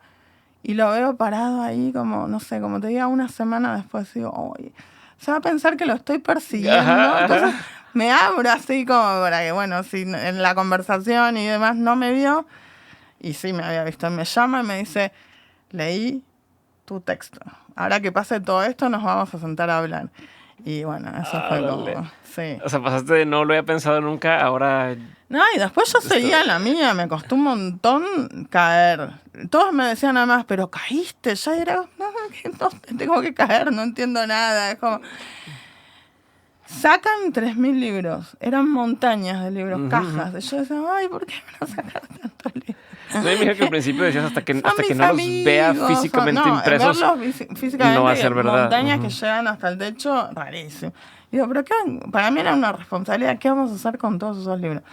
y lo veo parado ahí como, no sé, como te diga, una semana después digo, oye, se va a pensar que lo estoy persiguiendo. Ajá. Entonces me abro así como para que, bueno, si en la conversación y demás no me vio, y sí me había visto, me llama y me dice, leí tu texto. Ahora que pase todo esto nos vamos a sentar a hablar. Y bueno, eso fue como, sí. O sea, pasaste de no lo había pensado nunca, ahora... No, y después yo seguía en la mía, me costó un montón caer. Todos me decían nada más, pero caíste, ya era, no, tengo que caer, no entiendo nada. Es como, sacan 3.000 libros, eran montañas de libros, cajas. Yo decía, ay, ¿por qué me lo sacaron tantos libros? No me imagino que al principio decías hasta que no amigos, los vea físicamente impresos, verlos físicamente, no va a ser verdad. Montañas que llegan hasta el techo, rarísimo. Digo, pero ¿qué? Para mí era una responsabilidad. ¿Qué vamos a hacer con todos esos libros?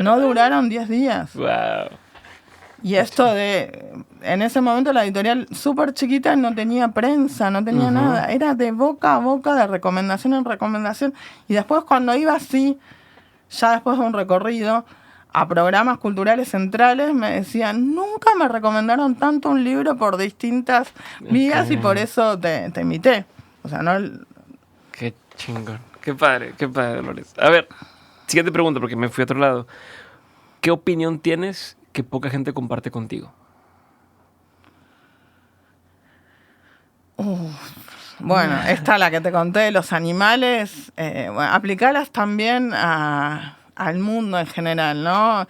No duraron 10 días. Wow. Y esto en ese momento la editorial súper chiquita no tenía prensa, no tenía nada. Era de boca a boca, de recomendación en recomendación. Y después cuando iba así, ya después de un recorrido, a programas culturales centrales, me decían, nunca me recomendaron tanto un libro por distintas vías y por eso te invité. O sea, no... Qué chingón. Qué padre, Dolores. A ver, siguiente pregunta, porque me fui a otro lado. ¿Qué opinión tienes que poca gente comparte contigo? Bueno, esta la que te conté de los animales, aplicarlas también al mundo en general, ¿no?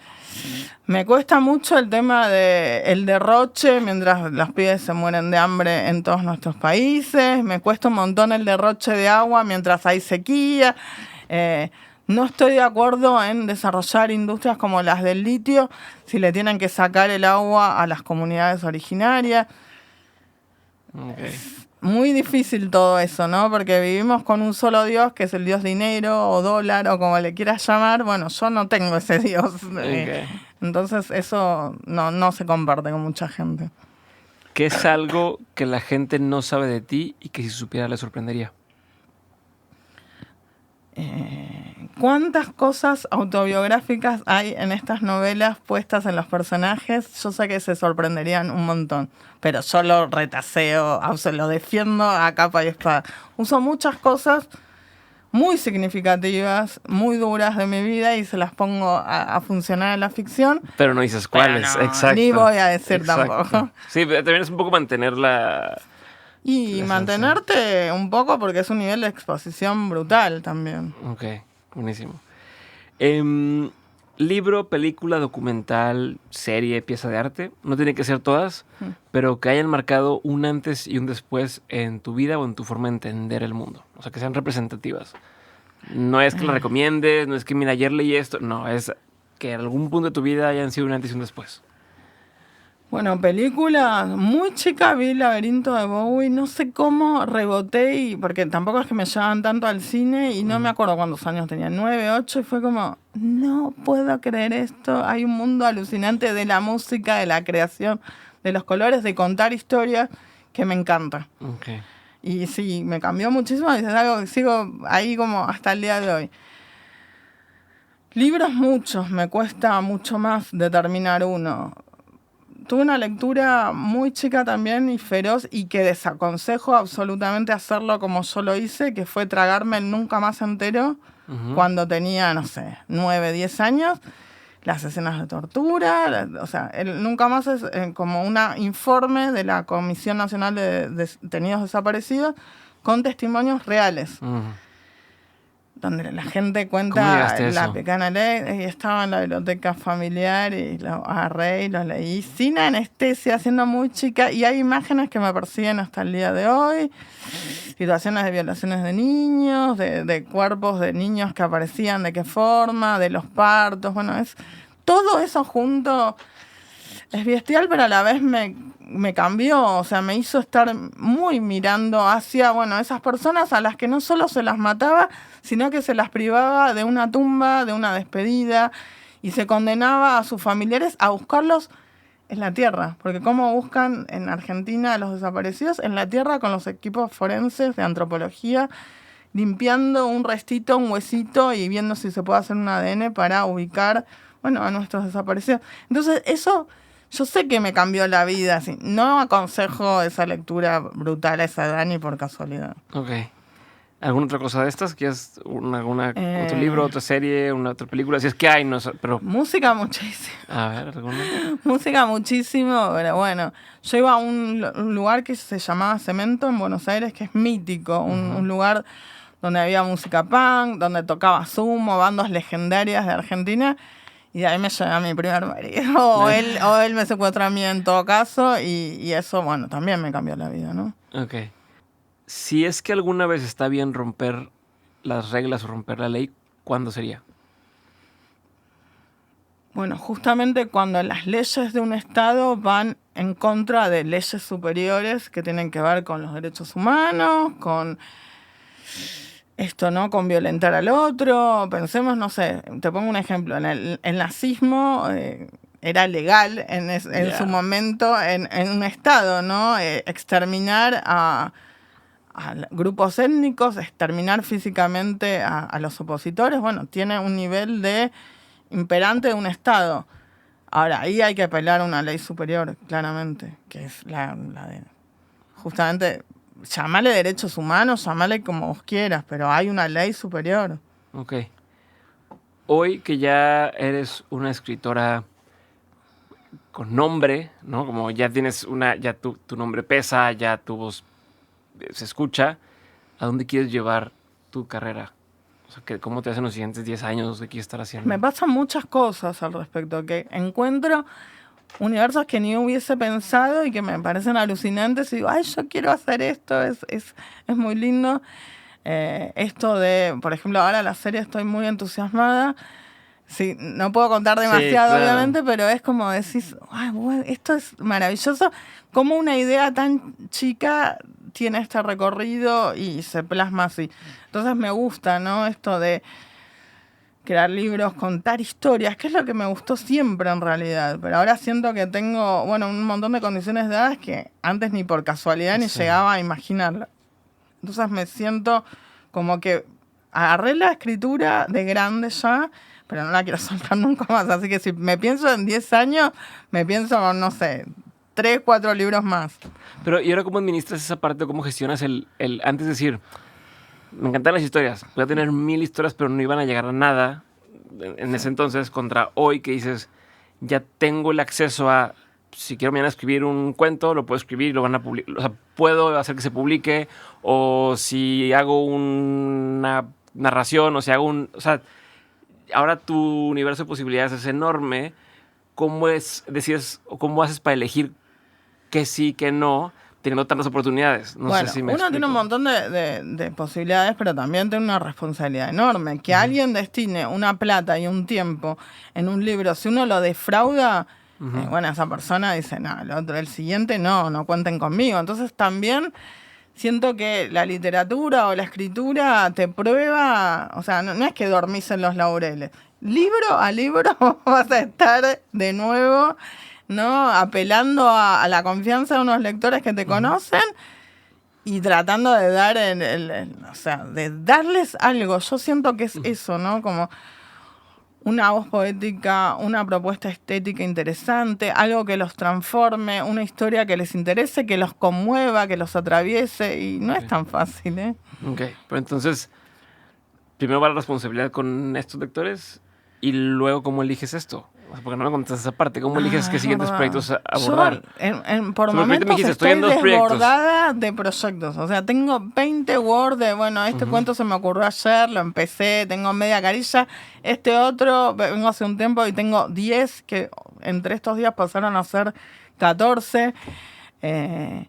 Me cuesta mucho el tema del derroche mientras los pibes se mueren de hambre en todos nuestros países. Me cuesta un montón el derroche de agua mientras hay sequía. No estoy de acuerdo en desarrollar industrias como las del litio si le tienen que sacar el agua a las comunidades originarias. Okay. Muy difícil todo eso, ¿no? Porque vivimos con un solo Dios, que es el Dios dinero o dólar o como le quieras llamar. Bueno, yo no tengo ese Dios. Okay. Entonces eso no se comparte con mucha gente. ¿Qué es algo que la gente no sabe de ti y que si supiera le sorprendería? ¿Cuántas cosas autobiográficas hay en estas novelas puestas en los personajes? Yo sé que se sorprenderían un montón, pero yo lo retaseo, lo defiendo a capa y espada. Uso muchas cosas muy significativas, muy duras de mi vida y se las pongo a funcionar en la ficción. Pero no dices cuáles, no, exacto. Ni voy a decir tampoco. Sí, pero también es un poco mantener la... Y mantenerte un poco porque es un nivel de exposición brutal también. Ok, buenísimo. Libro, película, documental, serie, pieza de arte, no tiene que ser todas, pero que hayan marcado un antes y un después en tu vida o en tu forma de entender el mundo. O sea, que sean representativas. No es que la recomiendes, no es que, mira, ayer leí esto. No, es que en algún punto de tu vida hayan sido un antes y un después. Bueno, película, muy chica vi El laberinto de Bowie, no sé cómo reboté, porque tampoco es que me llevaban tanto al cine y no me acuerdo cuántos años tenía, 9, 8, y fue como, no puedo creer esto, hay un mundo alucinante de la música, de la creación, de los colores, de contar historias, que me encanta. Okay. Y sí, me cambió muchísimo y es algo que sigo ahí como hasta el día de hoy. Libros muchos, me cuesta mucho más determinar uno. Tuve una lectura muy chica también y feroz y que desaconsejo absolutamente hacerlo como yo lo hice, que fue tragarme el Nunca Más entero cuando tenía, no sé, 9, 10 años. Las escenas de tortura, o sea, el Nunca Más es como un informe de la Comisión Nacional de Detenidos Desaparecidos con testimonios reales. Donde la gente cuenta la pecana ley, y estaba en la biblioteca familiar y lo agarré y lo leí sin anestesia, siendo muy chica, y hay imágenes que me persiguen hasta el día de hoy, situaciones de violaciones de niños, de cuerpos de niños que aparecían, de qué forma, de los partos, bueno, es todo eso junto, es bestial, pero a la vez me cambió, o sea, me hizo estar muy mirando hacia, bueno, esas personas a las que no solo se las mataba, sino que se las privaba de una tumba, de una despedida, y se condenaba a sus familiares a buscarlos en la tierra, porque ¿cómo buscan en Argentina a los desaparecidos? En la tierra con los equipos forenses de antropología limpiando un restito, un huesito y viendo si se puede hacer un ADN para ubicar, bueno, a nuestros desaparecidos. Entonces, eso yo sé que me cambió la vida. Así. No aconsejo esa lectura brutal a esa edad ni por casualidad. Ok. ¿Alguna otra cosa de estas? ¿Quieres otro libro, otra serie, una otra película? Si es que hay, no sé, pero... Música muchísimo. A ver, ¿alguna? Música muchísimo, pero bueno. Yo iba a un lugar que se llamaba Cemento en Buenos Aires, que es mítico. Un lugar donde había música punk, donde tocaba Sumo, bandas legendarias de Argentina. Y de ahí me llevé a mi primer marido. O él me secuestró a mí en todo caso. Y eso, bueno, también me cambió la vida, ¿no? Ok. Si es que alguna vez está bien romper las reglas o romper la ley, ¿cuándo sería? Bueno, justamente cuando las leyes de un Estado van en contra de leyes superiores que tienen que ver con los derechos humanos, con esto, ¿no? Con violentar al otro. Pensemos, no sé, te pongo un ejemplo. El nazismo era legal en su momento en un Estado, ¿no? Exterminar a grupos étnicos, exterminar físicamente a los opositores, bueno, tiene un nivel de imperante de un Estado. Ahora, ahí hay que apelar a una ley superior, claramente, que es la de, justamente, llamarle derechos humanos, llamarle como vos quieras, pero hay una ley superior. Ok. Hoy que ya eres una escritora con nombre, ¿no? Como ya tienes ya tu nombre pesa, ya tu voz se escucha, ¿a dónde quieres llevar tu carrera? O sea, ¿cómo te hacen los siguientes 10 años? ¿Qué quieres estar haciendo? Me pasan muchas cosas al respecto, que encuentro universos que ni hubiese pensado y que me parecen alucinantes y digo, ay, yo quiero hacer esto, es muy lindo. Esto de, por ejemplo, ahora la serie estoy muy entusiasmada. Sí, no puedo contar demasiado, sí, claro, obviamente, pero es como decís, ay, bueno, esto es maravilloso. Como una idea tan chica tiene este recorrido y se plasma así. Entonces me gusta, ¿no? Esto de crear libros, contar historias, que es lo que me gustó siempre en realidad. Pero ahora siento que tengo, bueno, un montón de condiciones dadas que antes ni por casualidad ni llegaba a imaginarla. Entonces me siento como que agarré la escritura de grande ya, pero no la quiero soltar nunca más. Así que si me pienso en 10 años, me pienso, no sé, 3, 4 libros más. Pero, ¿y ahora cómo administras esa parte? ¿Cómo gestionas el antes de decir, me encantan las historias, voy a tener 1000 historias, pero no iban a llegar a nada en ese entonces, contra hoy que dices, ya tengo el acceso a, si quiero mañana escribir un cuento, lo puedo escribir, lo van a publicar, o sea, puedo hacer que se publique, o si hago una narración, o si hago o sea, ahora tu universo de posibilidades es enorme. ¿Cómo decides o cómo haces para elegir qué sí, qué no, teniendo tantas oportunidades? No sé si me explico. Tiene un montón de posibilidades, pero también tiene una responsabilidad enorme. Que alguien destine una plata y un tiempo en un libro, si uno lo defrauda, bueno, esa persona dice, no, el siguiente no cuenten conmigo. Entonces también siento que la literatura o la escritura te prueba, o sea, no es que dormís en los laureles. Libro a libro vas a estar de nuevo, ¿no? Apelando a la confianza de unos lectores que te conocen y tratando de dar o sea, de darles algo. Yo siento que es eso, ¿no? Como una voz poética, una propuesta estética interesante, algo que los transforme, una historia que les interese, que los conmueva, que los atraviese, y no es tan fácil, ¿eh? Ok, pero entonces, primero va la responsabilidad con estos lectores y luego, ¿cómo eliges esto? O sea, porque no me contaste esa parte. ¿Cómo eliges qué siguientes proyectos abordar? Yo, por momentos estoy desbordada de proyectos. O sea, tengo 20 Word de, bueno, este cuento se me ocurrió ayer, lo empecé, tengo media carilla. Este otro, vengo hace un tiempo y tengo 10 que entre estos días pasaron a ser 14. Hay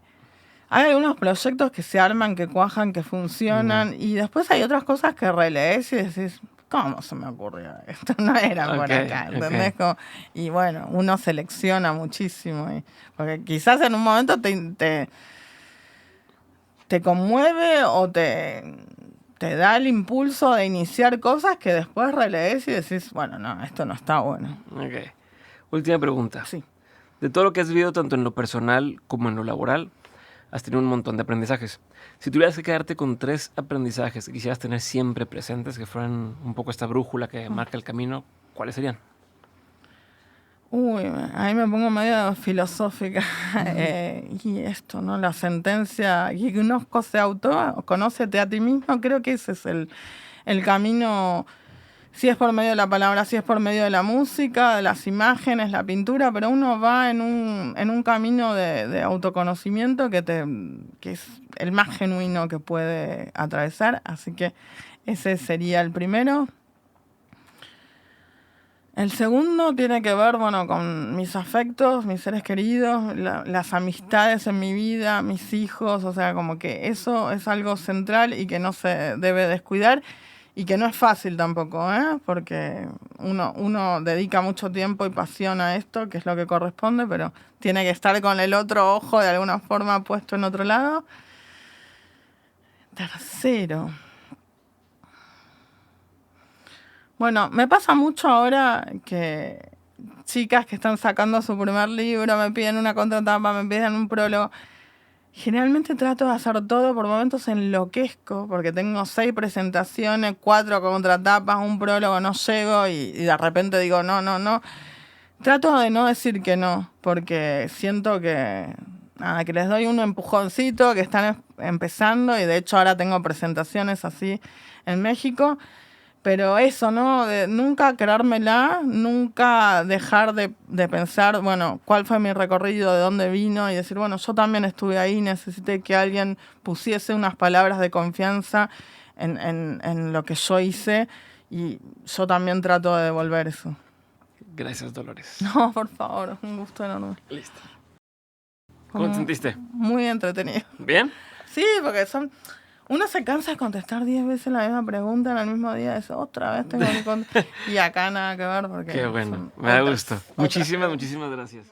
algunos proyectos que se arman, que cuajan, que funcionan. Y después hay otras cosas que relees y decís, ¿cómo se me ocurrió esto? No era por acá, ¿entendés? Y bueno, uno selecciona muchísimo. Porque quizás en un momento te conmueve o te da el impulso de iniciar cosas que después relees y decís, bueno, no, esto no está bueno. Ok. Última pregunta. Sí. De todo lo que has vivido, tanto en lo personal como en lo laboral, has tenido un montón de aprendizajes. Si tuvieras que quedarte con 3 aprendizajes que quisieras tener siempre presentes, que fueran un poco esta brújula que marca el camino, ¿cuáles serían? Uy, ahí me pongo medio filosófica. Y esto, ¿no? La sentencia, y conócete a ti mismo, creo que ese es el camino, si es por medio de la palabra, si es por medio de la música, de las imágenes, la pintura, pero uno va en un camino de autoconocimiento que es el más genuino que puede atravesar, así que ese sería el primero. El segundo tiene que ver, bueno, con mis afectos, mis seres queridos, las amistades en mi vida, mis hijos, o sea, como que eso es algo central y que no se debe descuidar y que no es fácil tampoco, porque uno dedica mucho tiempo y pasión a esto, que es lo que corresponde, pero tiene que estar con el otro ojo de alguna forma puesto en otro lado. Tercero. Bueno, me pasa mucho ahora que chicas que están sacando su primer libro me piden una contratapa, me piden un prólogo. Generalmente trato de hacer todo, por momentos enloquezco, porque tengo 6 presentaciones, 4 contratapas, un prólogo, no llego y de repente digo no. Trato de no decir que no, porque siento que les doy un empujoncito, que están empezando y de hecho ahora tengo presentaciones así en México. Pero eso, ¿no? De nunca creérmela, nunca dejar de pensar, bueno, cuál fue mi recorrido, de dónde vino, y decir, bueno, yo también estuve ahí, necesité que alguien pusiese unas palabras de confianza en lo que yo hice, y yo también trato de devolver eso. Gracias, Dolores. No, por favor, un gusto enorme. Listo. ¿Cómo te sentiste? Muy entretenido. ¿Bien? Sí, porque uno se cansa de contestar 10 veces la misma pregunta en el mismo día. Eso, otra vez tengo que contestar. Y acá nada que ver porque... Qué bueno, me da gusto. Muchísimas gracias.